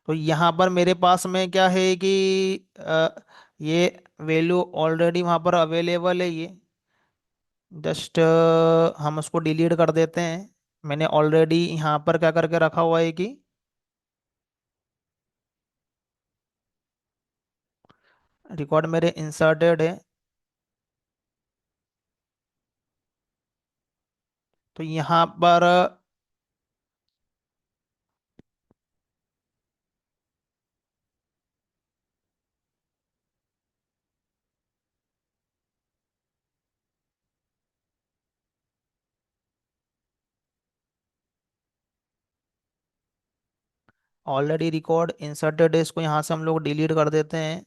तो यहाँ पर मेरे पास में क्या है कि ये वैल्यू ऑलरेडी वहाँ पर अवेलेबल है ये। जस्ट हम उसको डिलीट कर देते हैं। मैंने ऑलरेडी यहाँ पर क्या करके रखा हुआ है कि रिकॉर्ड मेरे इंसर्टेड है। तो यहाँ पर ऑलरेडी रिकॉर्ड इंसर्टेड है, इसको यहाँ से हम लोग डिलीट कर देते हैं।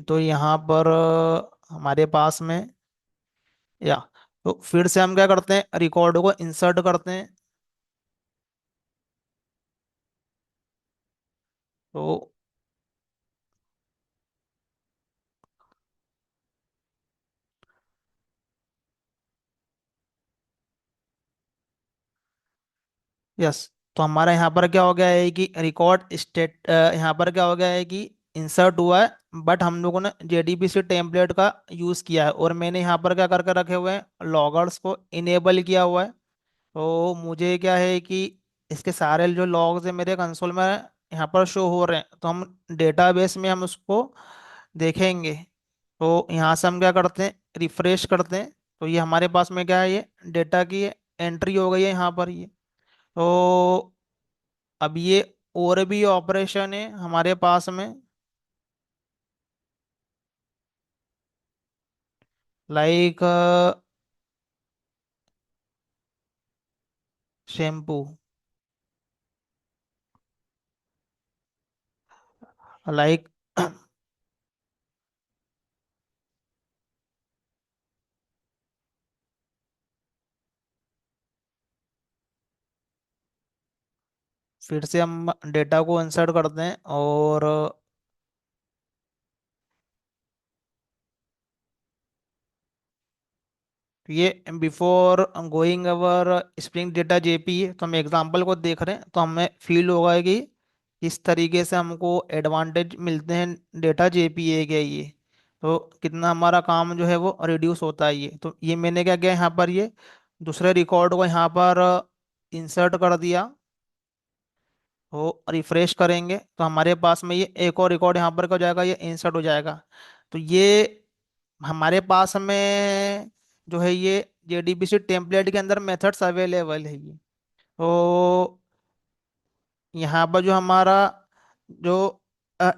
तो यहाँ पर हमारे पास में या तो फिर से हम क्या करते हैं, रिकॉर्ड को इंसर्ट करते हैं। तो यस, तो हमारा यहाँ पर क्या हो गया है कि रिकॉर्ड स्टेट यहाँ पर क्या हो गया है कि इंसर्ट हुआ है। बट हम लोगों ने JDBC टेम्पलेट का यूज़ किया है, और मैंने यहाँ पर क्या करके रखे हुए हैं, लॉगर्स को इनेबल किया हुआ है। तो मुझे क्या है कि इसके सारे जो लॉग्स है मेरे कंसोल में यहाँ पर शो हो रहे हैं, तो हम डेटाबेस में हम उसको देखेंगे। तो यहाँ से हम क्या करते हैं, रिफ्रेश करते हैं। तो ये हमारे पास में क्या है, ये डेटा की एंट्री हो गई है यहाँ पर ये। तो अब ये और भी ऑपरेशन है हमारे पास में, लाइक शैम्पू, लाइक फिर से हम डेटा को इंसर्ट करते हैं, और ये बिफोर गोइंग अवर स्प्रिंग डेटा जेपी है, तो हम एग्जांपल को देख रहे हैं तो हमें फील होगा कि किस तरीके से हमको एडवांटेज मिलते हैं डेटा जेपीए के ये। तो कितना हमारा काम जो है वो रिड्यूस होता है ये। तो ये मैंने क्या किया, यहाँ पर ये दूसरे रिकॉर्ड को यहाँ पर इंसर्ट कर दिया। वो रिफ्रेश करेंगे तो हमारे पास में ये एक और रिकॉर्ड यहाँ पर क्या हो जाएगा, ये इंसर्ट हो जाएगा। तो ये हमारे पास में जो है ये JDBC टेम्पलेट के अंदर मेथड्स अवेलेबल है ये। तो यहाँ पर जो हमारा जो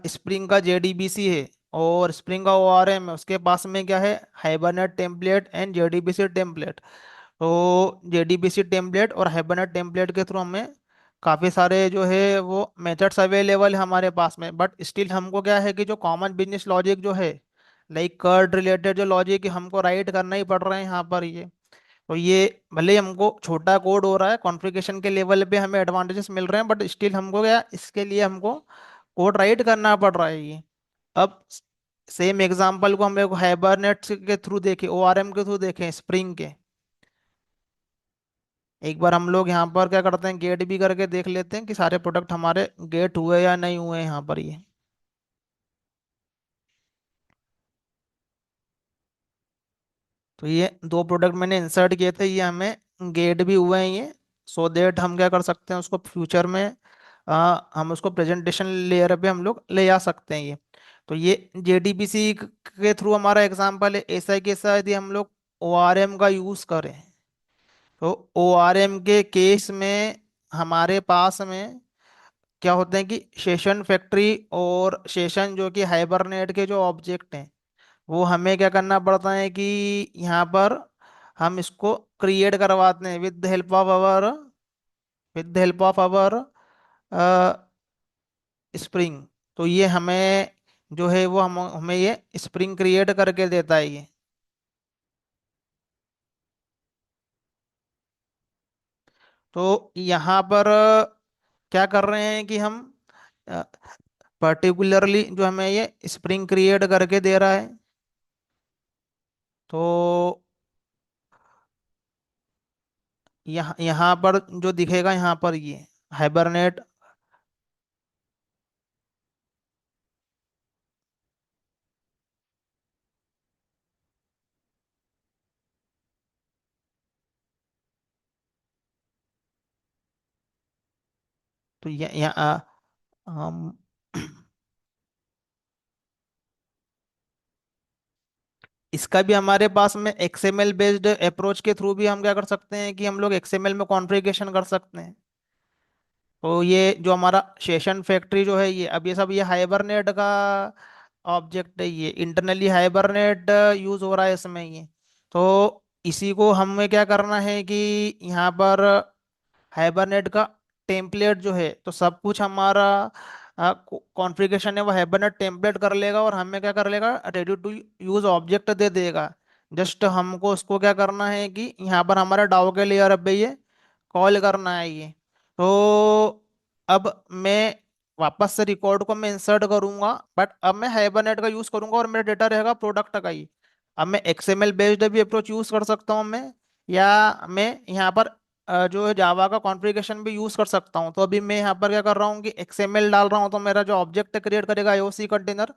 स्प्रिंग का JDBC है और स्प्रिंग का ORM है, उसके पास में क्या है, hibernate template and JDBC template. तो JDBC टेम्पलेट और हाइबरनेट टेम्पलेट के थ्रू हमें काफ़ी सारे जो है वो मेथड्स अवेलेबल है हमारे पास में, बट स्टिल हमको क्या है कि जो कॉमन बिजनेस लॉजिक जो है, लाइक कर्ड रिलेटेड जो लॉजिक हमको राइट करना ही पड़ रहा है यहाँ पर ये। तो ये भले ही हमको छोटा कोड हो रहा है, कॉन्फ़िगरेशन के लेवल पे हमें एडवांटेजेस मिल रहे हैं, बट स्टिल हमको क्या इसके लिए हमको कोड राइट करना पड़ रहा है ये। अब सेम एग्जांपल को हम लोग हाइबरनेट के थ्रू देखें, ओआरएम के थ्रू देखें, स्प्रिंग के। एक बार हम लोग यहाँ पर क्या करते हैं, गेट भी करके देख लेते हैं कि सारे प्रोडक्ट हमारे गेट हुए या नहीं हुए यहाँ पर ये। तो ये दो प्रोडक्ट मैंने इंसर्ट किए थे, ये हमें गेट भी हुए हैं ये। सो देट हम क्या कर सकते हैं उसको फ्यूचर में, हम उसको प्रेजेंटेशन लेयर पे हम लोग ले आ सकते हैं ये। तो ये जेडीबीसी के थ्रू हमारा एग्जांपल है। ऐसा कि ऐसा यदि हम लोग ओआरएम का यूज करें, तो ओआरएम के केस में हमारे पास में क्या होते हैं कि सेशन फैक्ट्री और सेशन जो कि हाइबरनेट के जो ऑब्जेक्ट हैं, वो हमें क्या करना पड़ता है कि यहाँ पर हम इसको क्रिएट करवाते हैं with the help of our Spring. तो ये हमें जो है वो हमें ये स्प्रिंग क्रिएट करके देता है ये। तो यहाँ पर क्या कर रहे हैं कि हम पर्टिकुलरली जो हमें ये स्प्रिंग क्रिएट करके दे रहा है, तो यहाँ यहाँ पर जो दिखेगा यहाँ पर ये हाइबरनेट। तो हम इसका भी हमारे पास में एक्सएमएल बेस्ड अप्रोच के थ्रू भी हम क्या कर सकते हैं कि हम लोग एक्सएमएल में कॉन्फ़िगरेशन कर सकते हैं। तो ये जो हमारा सेशन फैक्ट्री जो है ये, अब ये सब ये हाइबरनेट का ऑब्जेक्ट है, ये इंटरनली हाइबरनेट यूज हो रहा है इसमें ये। तो इसी को हमें क्या करना है कि यहाँ पर हाइबरनेट का टेम्पलेट जो है, तो सब कुछ हमारा कॉन्फ़िगरेशन है वो हाइबरनेट टेम्पलेट कर लेगा और हमें क्या कर लेगा, ready to use object they देगा। जस्ट हमको उसको क्या करना है कि यहाँ पर हमारा डाउ के लेयर पे ये कॉल करना है ये। तो अब मैं वापस से रिकॉर्ड को मैं इंसर्ट करूंगा, बट अब मैं हाइबरनेट का यूज करूंगा और मेरा डेटा रहेगा प्रोडक्ट का ही। अब मैं एक्सएमएल बेस्ड भी अप्रोच यूज कर सकता हूँ मैं, या मैं यहाँ पर जो है जावा का कॉन्फ़िगरेशन भी यूज कर सकता हूँ। तो अभी मैं यहाँ पर क्या कर रहा हूँ कि एक्सएमएल डाल रहा हूँ, तो मेरा जो ऑब्जेक्ट क्रिएट करेगा आईओसी कंटेनर,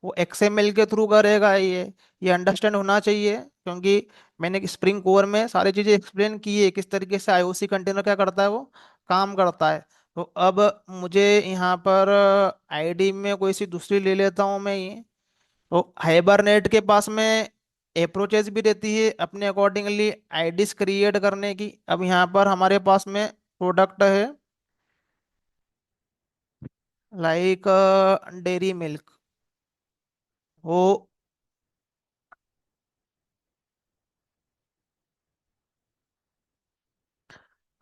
वो एक्सएमएल के थ्रू करेगा ये अंडरस्टैंड होना चाहिए, क्योंकि मैंने स्प्रिंग कोर में सारी चीजें एक्सप्लेन की है किस तरीके से आईओसी कंटेनर क्या करता है, वो काम करता है। तो अब मुझे यहाँ पर आईडी में कोई सी दूसरी ले लेता हूँ मैं ये। तो हाइबरनेट के पास में अप्रोचेस भी रहती है अपने अकॉर्डिंगली आईडीज क्रिएट करने की। अब यहाँ पर हमारे पास में प्रोडक्ट है लाइक डेयरी मिल्क। वो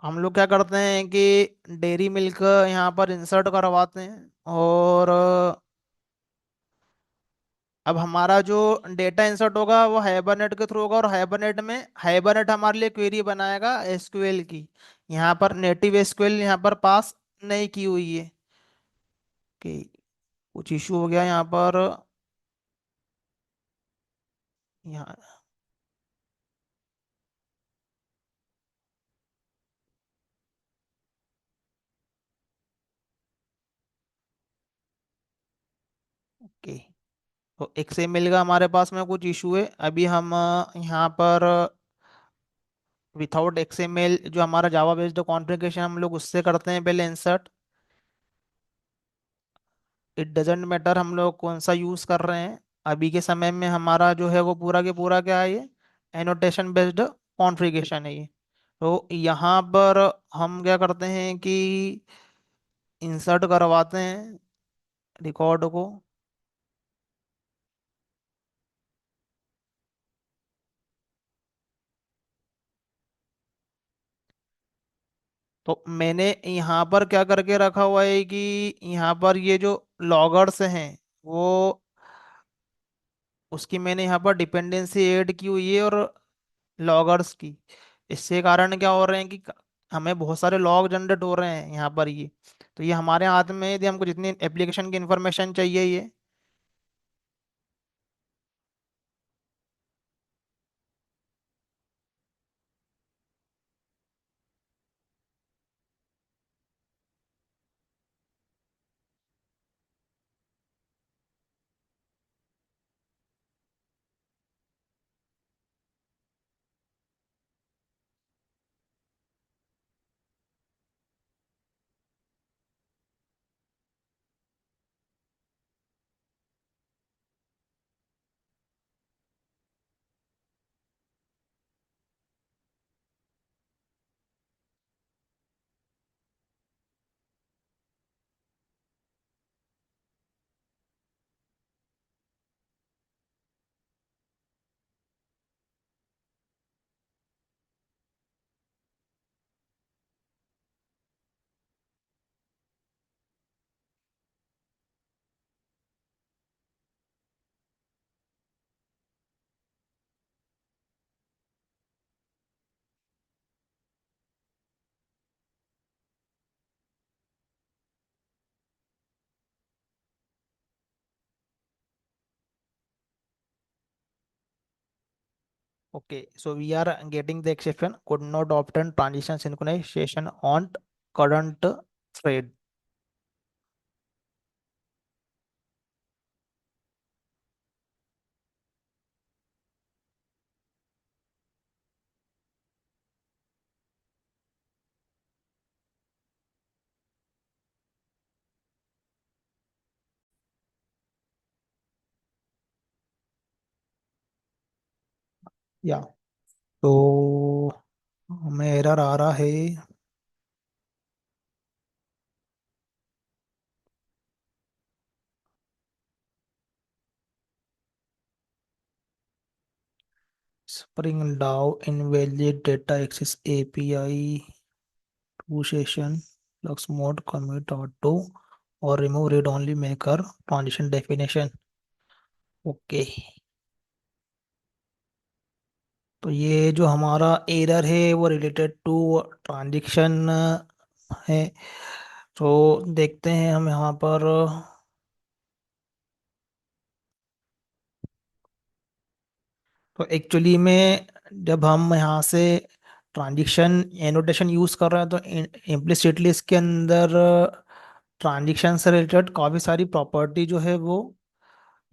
हम लोग क्या करते हैं कि डेयरी मिल्क यहाँ पर इंसर्ट करवाते हैं, और अब हमारा जो डेटा इंसर्ट होगा वो हाइबरनेट के थ्रू होगा, और हाइबरनेट हमारे लिए क्वेरी बनाएगा एसक्यूएल की। यहाँ पर नेटिव एसक्यूएल यहाँ पर पास नहीं की हुई है कि कुछ इशू हो गया यहाँ पर। यहाँ ओके। तो एक्सएमएल का हमारे पास में कुछ इशू है, अभी हम यहाँ पर विथआउट एक्सएमएल जो हमारा जावा बेस्ड कॉन्फ़िगरेशन हम लोग उससे करते हैं पहले इंसर्ट। इट डजेंट मैटर हम लोग कौन सा यूज कर रहे हैं, अभी के समय में हमारा जो है वो पूरा के पूरा क्या है, ये एनोटेशन बेस्ड कॉन्फ़िगरेशन है ये। तो यहाँ पर हम क्या करते हैं कि इंसर्ट करवाते हैं रिकॉर्ड को। तो मैंने यहाँ पर क्या करके रखा हुआ है कि यहाँ पर ये जो लॉगर्स हैं वो, उसकी मैंने यहाँ पर डिपेंडेंसी ऐड की हुई है, और लॉगर्स की। इससे कारण क्या हो रहे हैं कि हमें बहुत सारे लॉग जनरेट हो रहे हैं यहाँ पर ये। तो ये हमारे हाथ में है, यदि हमको जितनी एप्लीकेशन की इंफॉर्मेशन चाहिए ये। Okay, so we are getting the exception could not obtain transition synchronization on current thread. या तो हमें एरर आ रहा है। Spring DAO invalid data access API to session लक्स मोड कमिट ऑटो और remove read only maker transition definition. Okay, तो ये जो हमारा एरर है वो रिलेटेड टू ट्रांजैक्शन है। तो देखते हैं हम यहाँ पर। तो एक्चुअली में जब हम यहाँ से ट्रांजैक्शन एनोटेशन यूज़ कर रहे हैं तो इम्प्लिसिटली इसके अंदर ट्रांजैक्शन से रिलेटेड काफ़ी सारी प्रॉपर्टी जो है वो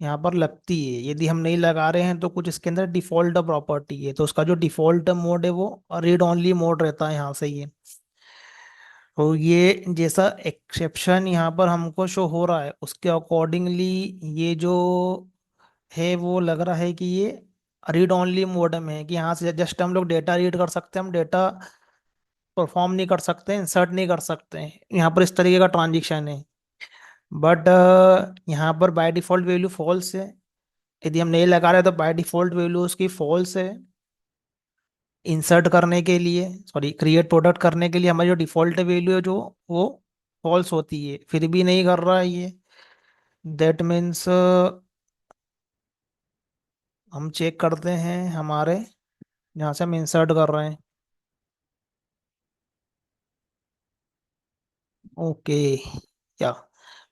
यहाँ पर लगती है। यदि हम नहीं लगा रहे हैं तो कुछ इसके अंदर डिफ़ॉल्ट प्रॉपर्टी है, तो उसका जो डिफ़ॉल्ट मोड है वो रीड ओनली मोड रहता है यहाँ से ये। तो ये जैसा एक्सेप्शन यहाँ पर हमको शो हो रहा है उसके अकॉर्डिंगली ये जो है वो लग रहा है कि ये रीड ओनली मोड में है, कि यहाँ से जस्ट हम लोग डेटा रीड कर सकते हैं, हम डेटा परफॉर्म नहीं कर सकते, इंसर्ट नहीं कर सकते हैं। यहाँ पर इस तरीके का ट्रांजेक्शन है। बट यहाँ पर बाय डिफॉल्ट वैल्यू फॉल्स है। यदि हम नहीं लगा रहे तो बाय डिफॉल्ट वैल्यू उसकी फॉल्स है। इंसर्ट करने के लिए, सॉरी, क्रिएट प्रोडक्ट करने के लिए हमारी जो डिफॉल्ट वैल्यू है जो वो फॉल्स होती है, फिर भी नहीं कर रहा है ये। दैट मीन्स हम चेक करते हैं हमारे जहाँ से हम इंसर्ट कर रहे हैं। ओके, क्या,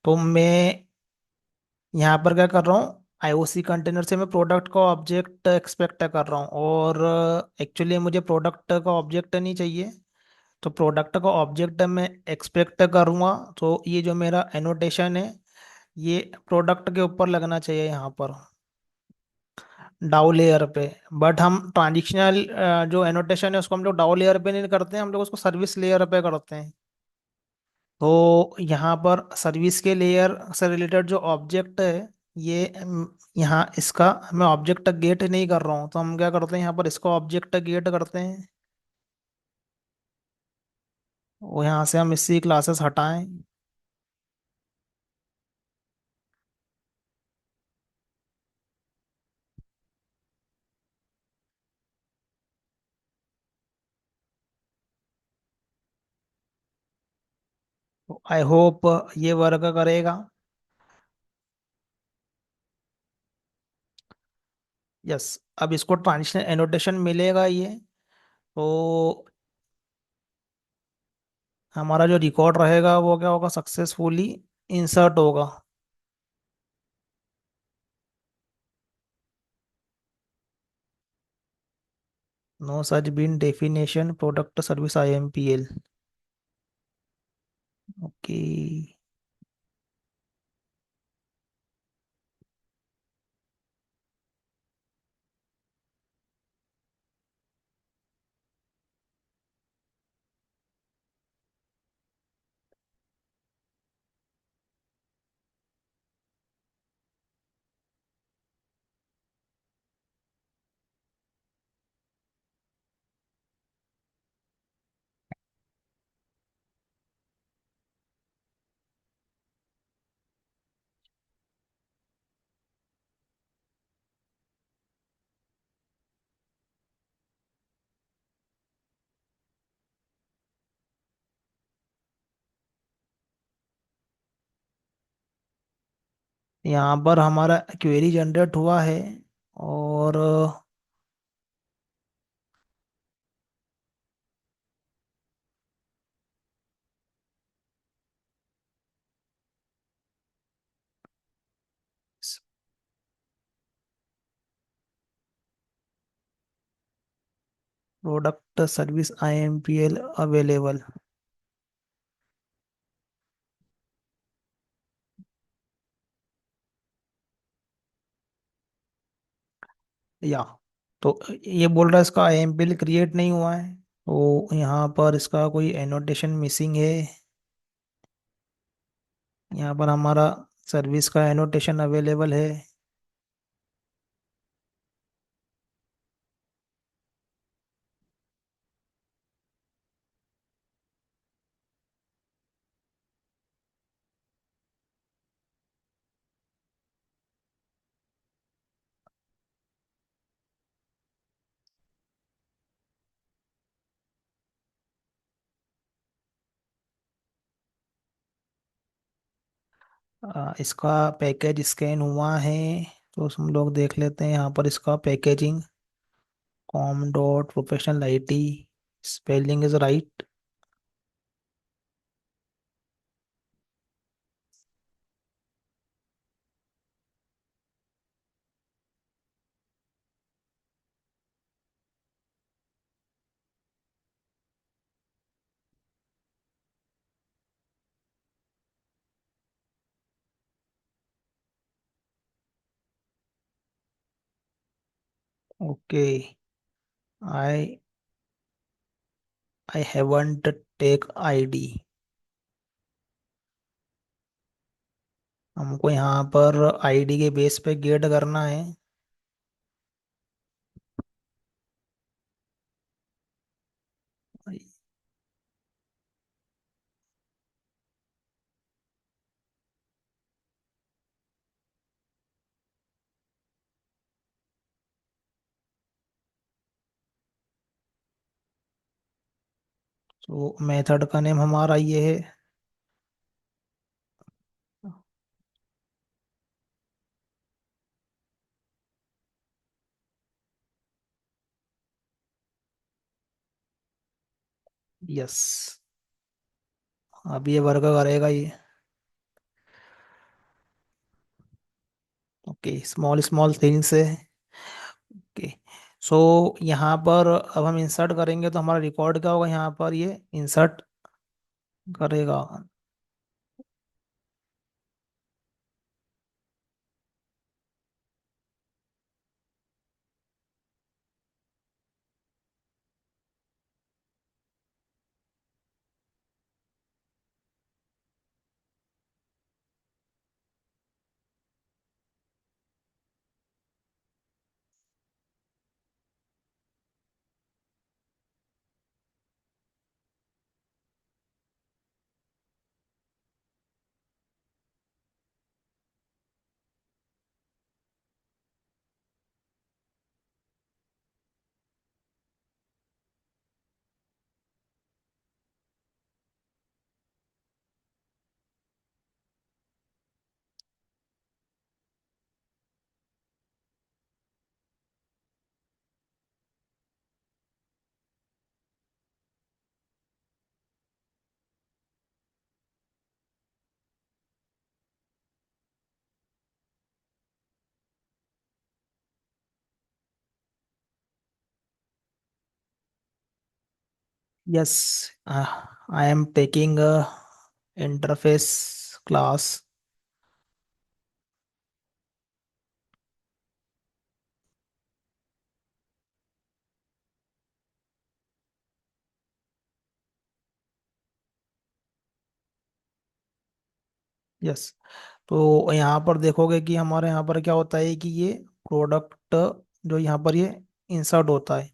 तो मैं यहाँ पर क्या कर रहा हूँ, आईओसी कंटेनर से मैं प्रोडक्ट का ऑब्जेक्ट एक्सपेक्ट कर रहा हूँ, और एक्चुअली मुझे प्रोडक्ट का ऑब्जेक्ट नहीं चाहिए। तो प्रोडक्ट का ऑब्जेक्ट मैं एक्सपेक्ट करूँगा। तो ये जो मेरा एनोटेशन है ये प्रोडक्ट के ऊपर लगना चाहिए यहाँ पर, डाउ लेयर पे। बट हम ट्रांजिशनल जो एनोटेशन है उसको हम लोग डाउ लेयर पे नहीं करते हैं, हम लोग उसको सर्विस लेयर पे करते हैं। तो यहाँ पर सर्विस के लेयर से रिलेटेड जो ऑब्जेक्ट है ये यहाँ इसका मैं ऑब्जेक्ट गेट नहीं कर रहा हूँ, तो हम क्या करते हैं यहाँ पर इसको ऑब्जेक्ट गेट करते हैं। वो यहाँ से हम इसी क्लासेस हटाएं। आई होप ये वर्क करेगा। यस। अब इसको ट्रांजिशन एनोटेशन मिलेगा ये। तो हमारा जो रिकॉर्ड रहेगा वो क्या होगा, सक्सेसफुली इंसर्ट होगा। No such bean definition product service IMPL। Okay. यहाँ पर हमारा क्वेरी जनरेट हुआ है। और प्रोडक्ट सर्विस IMPL अवेलेबल। या तो ये बोल रहा है इसका IMPL क्रिएट नहीं हुआ है। तो यहाँ पर इसका कोई एनोटेशन मिसिंग है। यहाँ पर हमारा सर्विस का एनोटेशन अवेलेबल है। इसका पैकेज स्कैन हुआ है। तो हम लोग देख लेते हैं यहाँ पर इसका packaging. Com dot professional IT, spelling is right. Okay. I I haven't take ID। हमको यहाँ पर ID के बेस पे गेट करना है। तो मेथड का नेम हमारा ये है। यस। अब ये वर्क करेगा ये। ओके, स्मॉल स्मॉल थिंग्स है। ओके। सो यहाँ पर अब हम इंसर्ट करेंगे तो हमारा रिकॉर्ड क्या होगा, यहाँ पर ये इंसर्ट करेगा। Yes, I am taking interface class. Yes, तो यहाँ पर देखोगे कि हमारे यहाँ पर क्या होता है कि ये प्रोडक्ट जो यहाँ पर ये इंसर्ट होता है,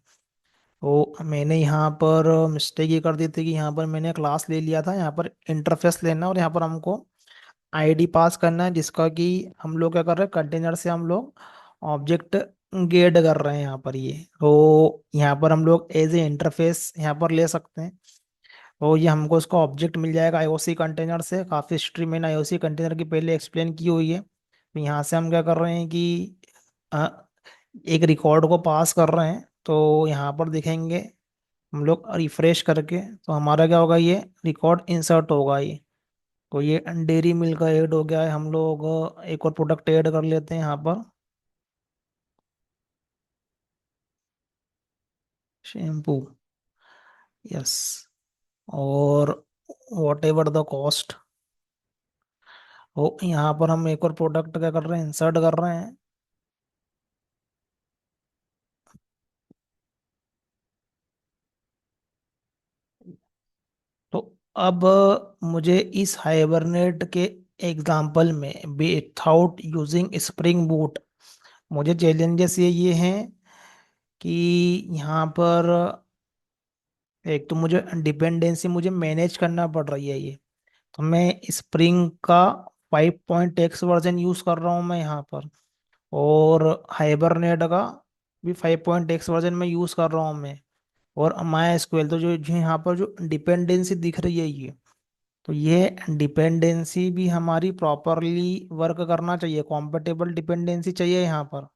तो मैंने यहाँ पर मिस्टेक ये कर दी थी कि यहाँ पर मैंने क्लास ले लिया था, यहाँ पर इंटरफेस लेना और यहाँ पर हमको आईडी पास करना है, जिसका कि हम लोग क्या कर रहे हैं, कंटेनर से हम लोग ऑब्जेक्ट गेट कर रहे हैं यहाँ पर ये। तो यहाँ पर हम लोग एज ए इंटरफेस यहाँ पर ले सकते हैं। तो ये हमको इसका ऑब्जेक्ट मिल जाएगा आईओसी कंटेनर से। काफ़ी हिस्ट्री मैंने आईओसी कंटेनर की पहले एक्सप्लेन की हुई है। तो यहाँ से हम क्या कर रहे हैं कि अ, एक रिकॉर्ड को पास कर रहे हैं। तो यहाँ पर देखेंगे हम लोग रिफ्रेश करके, तो हमारा क्या होगा, ये रिकॉर्ड इंसर्ट होगा ये। तो ये डेयरी मिल्क का ऐड हो गया है। हम लोग एक और प्रोडक्ट ऐड कर लेते हैं यहाँ पर, शैम्पू। यस, और वॉट एवर द कॉस्ट, वो यहाँ पर हम एक और प्रोडक्ट क्या कर रहे हैं, इंसर्ट कर रहे हैं। तो अब मुझे इस हाइबरनेट के एग्जाम्पल में विथआउट यूजिंग स्प्रिंग बूट, मुझे चैलेंजेस ये हैं कि यहाँ पर एक तो मुझे डिपेंडेंसी मुझे मैनेज करना पड़ रही है ये। तो मैं स्प्रिंग का 5.x वर्जन यूज़ कर रहा हूँ मैं यहाँ पर, और हाइबरनेट का भी 5.x वर्जन में यूज़ कर रहा हूँ मैं। और माई एसक्यूएल, तो जो जो यहाँ पर जो डिपेंडेंसी दिख रही है ये, तो ये डिपेंडेंसी भी हमारी प्रॉपरली वर्क करना चाहिए, कॉम्पेटेबल डिपेंडेंसी चाहिए यहाँ पर।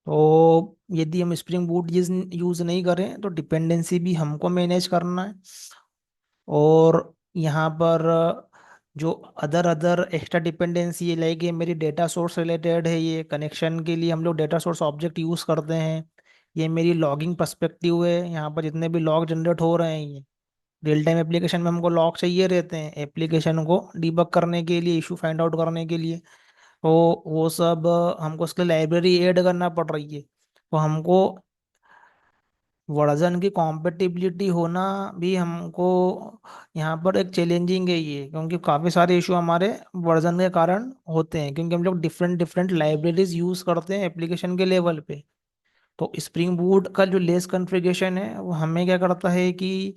तो यदि हम स्प्रिंग बूट यूज नहीं करें तो डिपेंडेंसी भी हमको मैनेज करना है। और यहाँ पर जो अदर अदर एक्स्ट्रा डिपेंडेंसी ये लाइक ये मेरी डेटा सोर्स रिलेटेड है, ये कनेक्शन के लिए हम लोग डेटा सोर्स ऑब्जेक्ट यूज करते हैं। ये मेरी लॉगिंग पर्सपेक्टिव है, यहाँ पर जितने भी लॉग जनरेट हो रहे हैं ये रियल टाइम एप्लीकेशन में हमको लॉग चाहिए रहते हैं एप्लीकेशन को डिबग करने के लिए, इशू फाइंड आउट करने के लिए। तो वो सब हमको उसके लाइब्रेरी ऐड करना पड़ रही है। तो हमको वर्जन की कॉम्पेटिबिलिटी होना भी हमको यहाँ पर एक चैलेंजिंग है ये, क्योंकि काफ़ी सारे इशू हमारे वर्जन के कारण होते हैं, क्योंकि हम लोग डिफरेंट डिफरेंट लाइब्रेरीज यूज़ करते हैं एप्लीकेशन के लेवल पे। तो स्प्रिंग बूट का जो लेस कॉन्फ़िगरेशन है वो हमें क्या करता है कि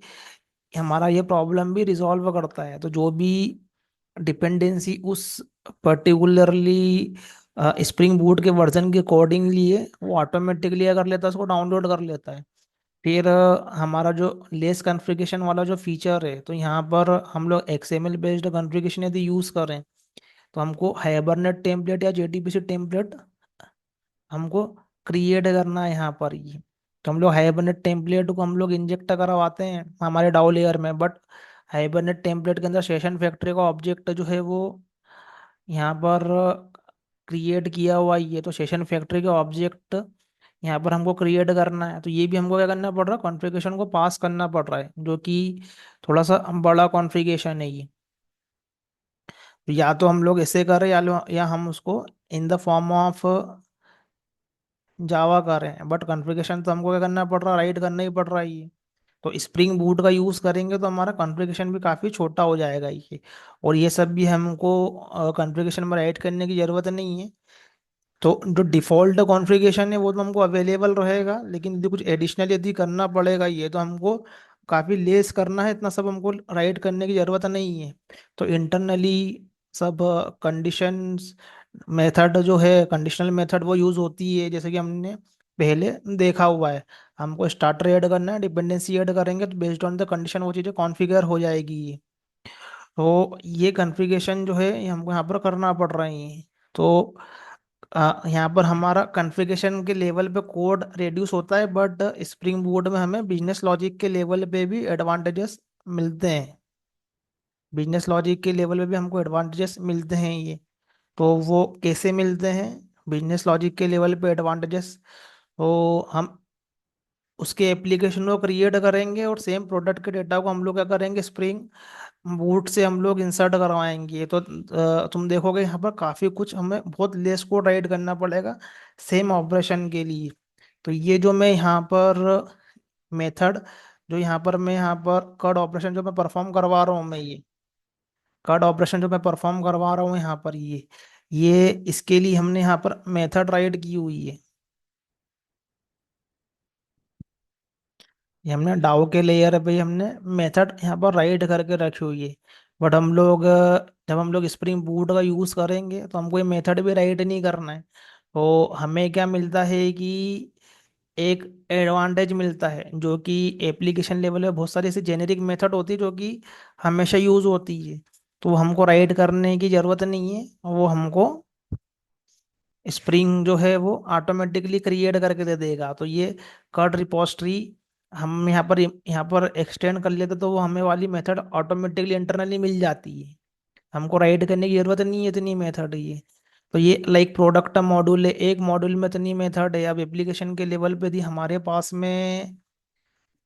हमारा ये प्रॉब्लम भी रिजॉल्व करता है। तो जो भी डिपेंडेंसी उस पर्टिकुलरली स्प्रिंग बूट के वर्जन के अकॉर्डिंगली है, वो ऑटोमेटिकली अगर लेता है उसको डाउनलोड कर लेता है। फिर हमारा जो लेस कॉन्फ़िगरेशन वाला जो फीचर है, तो यहाँ पर हम लोग एक्सएमएल बेस्ड कॉन्फ़िगरेशन यदि यूज़ करें तो हमको हाइबरनेट टेम्पलेट या जेडीबीसी टेम्पलेट हमको क्रिएट करना है यहाँ पर ये। तो हम लोग हाइबरनेट टेम्पलेट को हम लोग इंजेक्ट करवाते हैं हमारे डाउ लेयर में, बट हाइबरनेट टेम्पलेट के अंदर सेशन फैक्ट्री का ऑब्जेक्ट जो है वो यहाँ पर क्रिएट किया हुआ ही है। तो सेशन फैक्ट्री का ऑब्जेक्ट यहाँ पर हमको क्रिएट करना है, तो ये भी हमको क्या करना पड़ रहा है, कॉन्फ़िगरेशन को पास करना पड़ रहा है, जो कि थोड़ा सा बड़ा कॉन्फ़िगरेशन है ये। तो या तो हम लोग ऐसे करें या हम उसको इन द फॉर्म ऑफ जावा कर रहे हैं, बट कॉन्फ़िगरेशन तो हमको क्या करना पड़ रहा है, राइट करना ही पड़ रहा है ये। तो स्प्रिंग बूट का यूज़ करेंगे तो हमारा कॉन्फ़िगरेशन भी काफ़ी छोटा हो जाएगा ये। और ये सब भी हमको कॉन्फ़िगरेशन में राइट करने की ज़रूरत नहीं है। तो जो डिफ़ॉल्ट कॉन्फ़िगरेशन है वो तो हमको अवेलेबल रहेगा, लेकिन यदि कुछ एडिशनल यदि करना पड़ेगा ये तो हमको काफ़ी लेस करना है, इतना सब हमको राइट करने की ज़रूरत नहीं है। तो इंटरनली सब कंडीशंस मेथड जो है, कंडीशनल मेथड वो यूज़ होती है, जैसे कि हमने पहले देखा हुआ है। हमको स्टार्टर ऐड करना है, डिपेंडेंसी ऐड करेंगे तो बेस्ड ऑन द कंडीशन वो चीज़ें कॉन्फ़िगर हो जाएगी ये। तो ये कॉन्फ़िगरेशन जो है ये हमको यहाँ पर करना पड़ रही है। तो यहाँ पर हमारा कॉन्फ़िगरेशन के लेवल पे कोड रिड्यूस होता है, बट स्प्रिंग बूट में हमें बिजनेस लॉजिक के लेवल पे भी एडवांटेजेस मिलते हैं। बिजनेस लॉजिक के लेवल पे भी हमको एडवांटेजेस मिलते हैं ये। तो वो कैसे मिलते हैं बिजनेस लॉजिक के लेवल पे एडवांटेजेस? तो हम उसके एप्लीकेशन को क्रिएट करेंगे और सेम प्रोडक्ट के डेटा को हम लोग क्या करेंगे, स्प्रिंग बूट से हम लोग इंसर्ट करवाएंगे। तो तुम देखोगे यहाँ पर काफ़ी कुछ हमें बहुत लेस कोड राइट करना पड़ेगा सेम ऑपरेशन के लिए। तो ये जो मैं यहाँ पर मेथड, जो यहाँ पर कड ऑपरेशन जो मैं परफॉर्म करवा रहा हूँ, मैं ये कड ऑपरेशन जो मैं परफॉर्म करवा रहा हूँ यहाँ पर, ये इसके लिए हमने यहाँ पर मेथड राइट की हुई है। ये हमने डाउ के लेयर पे हमने मेथड यहाँ पर राइट करके रखी हुई है। बट हम लोग जब हम लोग स्प्रिंग बूट का यूज़ करेंगे तो हमको ये मेथड भी राइट नहीं करना है। तो हमें क्या मिलता है कि एक एडवांटेज मिलता है, जो कि एप्लीकेशन लेवल पे बहुत सारी ऐसी जेनेरिक मेथड होती है जो कि हमेशा यूज़ होती है। तो हमको राइट करने की ज़रूरत नहीं है, वो हमको स्प्रिंग जो है वो ऑटोमेटिकली क्रिएट करके दे देगा। तो ये कट रिपोस्टरी हम यहाँ पर एक्सटेंड कर लेते तो वो हमें वाली मेथड ऑटोमेटिकली इंटरनली मिल जाती है। हमको राइट करने की जरूरत नहीं है, इतनी मेथड है ये। तो ये लाइक प्रोडक्ट मॉड्यूल है, एक मॉड्यूल में इतनी मेथड है। अब एप्लीकेशन के लेवल पे भी हमारे पास में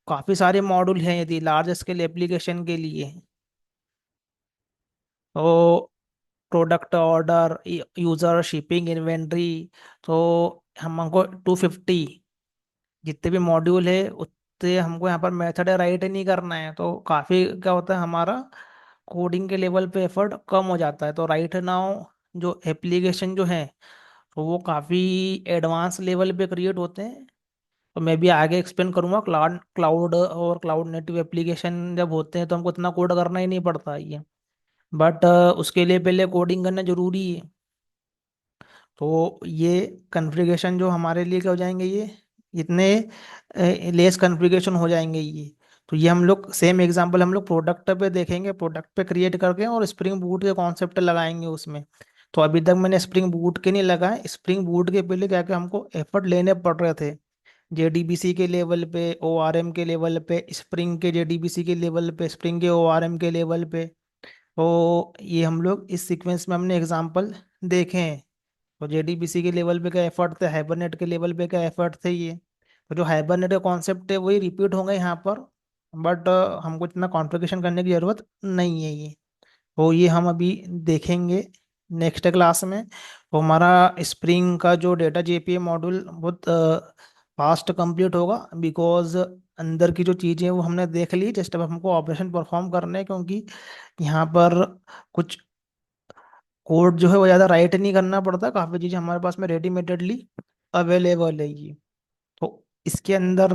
काफ़ी सारे मॉड्यूल हैं यदि लार्ज स्केल एप्लीकेशन के लिए। तो product order, user, shipping, inventory, तो हमको 250 जितने भी मॉड्यूल है उतने हमको यहाँ पर मेथड राइट नहीं करना है। तो काफ़ी क्या होता है, हमारा कोडिंग के लेवल पे एफर्ट कम हो जाता है। तो राइट नाउ जो एप्लीकेशन जो है तो वो काफ़ी एडवांस लेवल पे क्रिएट होते हैं। तो मैं भी आगे एक्सप्लेन करूँगा, क्लाउड क्लाउड और क्लाउड नेटिव एप्लीकेशन जब होते हैं तो हमको इतना कोड करना ही नहीं पड़ता ये। बट उसके लिए पहले कोडिंग करना जरूरी है। तो ये कॉन्फ़िगरेशन जो हमारे लिए क्या हो जाएंगे, ये इतने लेस कॉन्फ़िगरेशन हो जाएंगे ये। तो ये हम लोग सेम एग्जांपल हम लोग प्रोडक्ट पे देखेंगे, प्रोडक्ट पे क्रिएट करके और स्प्रिंग बूट के कॉन्सेप्ट लगाएंगे उसमें। तो अभी तक मैंने स्प्रिंग बूट के नहीं लगाए, स्प्रिंग बूट के पहले क्या क्या हमको एफर्ट लेने पड़ रहे थे, जेडीबीसी के लेवल पे, ओआरएम के लेवल पे, स्प्रिंग के जेडीबीसी के लेवल पे, स्प्रिंग के ओआरएम के लेवल पे। तो ये हम लोग इस सीक्वेंस में हमने एग्जांपल देखे हैं। तो जेडीबीसी के लेवल पे क्या एफर्ट थे, हाइबरनेट के लेवल पे क्या एफर्ट थे ये। तो जो हाइबरनेट का कॉन्सेप्ट है वही रिपीट होंगे यहाँ पर। बट हमको इतना कॉन्फ़िगरेशन करने की ज़रूरत नहीं है ये। तो ये हम अभी देखेंगे नेक्स्ट क्लास में। तो हमारा स्प्रिंग का जो डेटा जेपीए मॉड्यूल बहुत फास्ट कंप्लीट होगा, बिकॉज अंदर की जो चीज़ें हैं वो हमने देख ली। जस्ट अब हमको ऑपरेशन परफॉर्म करने हैं, क्योंकि यहाँ पर कुछ कोड जो है वो ज़्यादा राइट नहीं करना पड़ता, काफ़ी चीज़ें हमारे पास में रेडीमेडेडली अवेलेबल है ये। तो इसके अंदर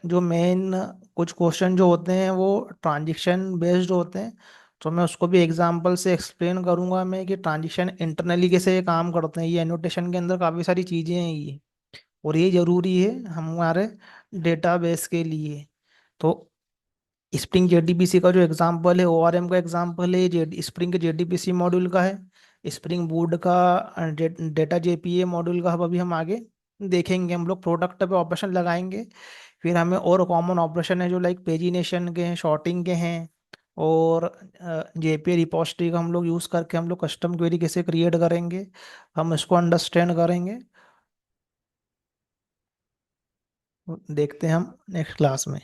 जो मेन कुछ क्वेश्चन जो होते हैं वो ट्रांजिशन बेस्ड होते हैं। तो मैं उसको भी एग्जांपल से एक्सप्लेन करूंगा मैं कि ट्रांजिशन इंटरनली कैसे ये काम करते हैं। ये एनोटेशन के अंदर काफ़ी सारी चीज़ें हैं ये, और ये ज़रूरी है हमारे डेटाबेस के लिए। तो स्प्रिंग जेडीबीसी का जो एग्जांपल है, ओआरएम का एग्जांपल है, जे स्प्रिंग के जेडीबीसी मॉड्यूल का है, स्प्रिंग बूट का डेटा जेपीए मॉड्यूल का। अब अभी हम आगे देखेंगे, हम लोग प्रोडक्ट पे ऑपरेशन लगाएंगे। फिर हमें और कॉमन ऑपरेशन है जो लाइक पेजिनेशन के हैं, शॉर्टिंग के हैं, और जेपीए रिपोजिटरी का हम लोग यूज़ करके हम लोग कस्टम क्वेरी कैसे क्रिएट करेंगे, हम इसको अंडरस्टैंड करेंगे। देखते हैं हम नेक्स्ट क्लास में।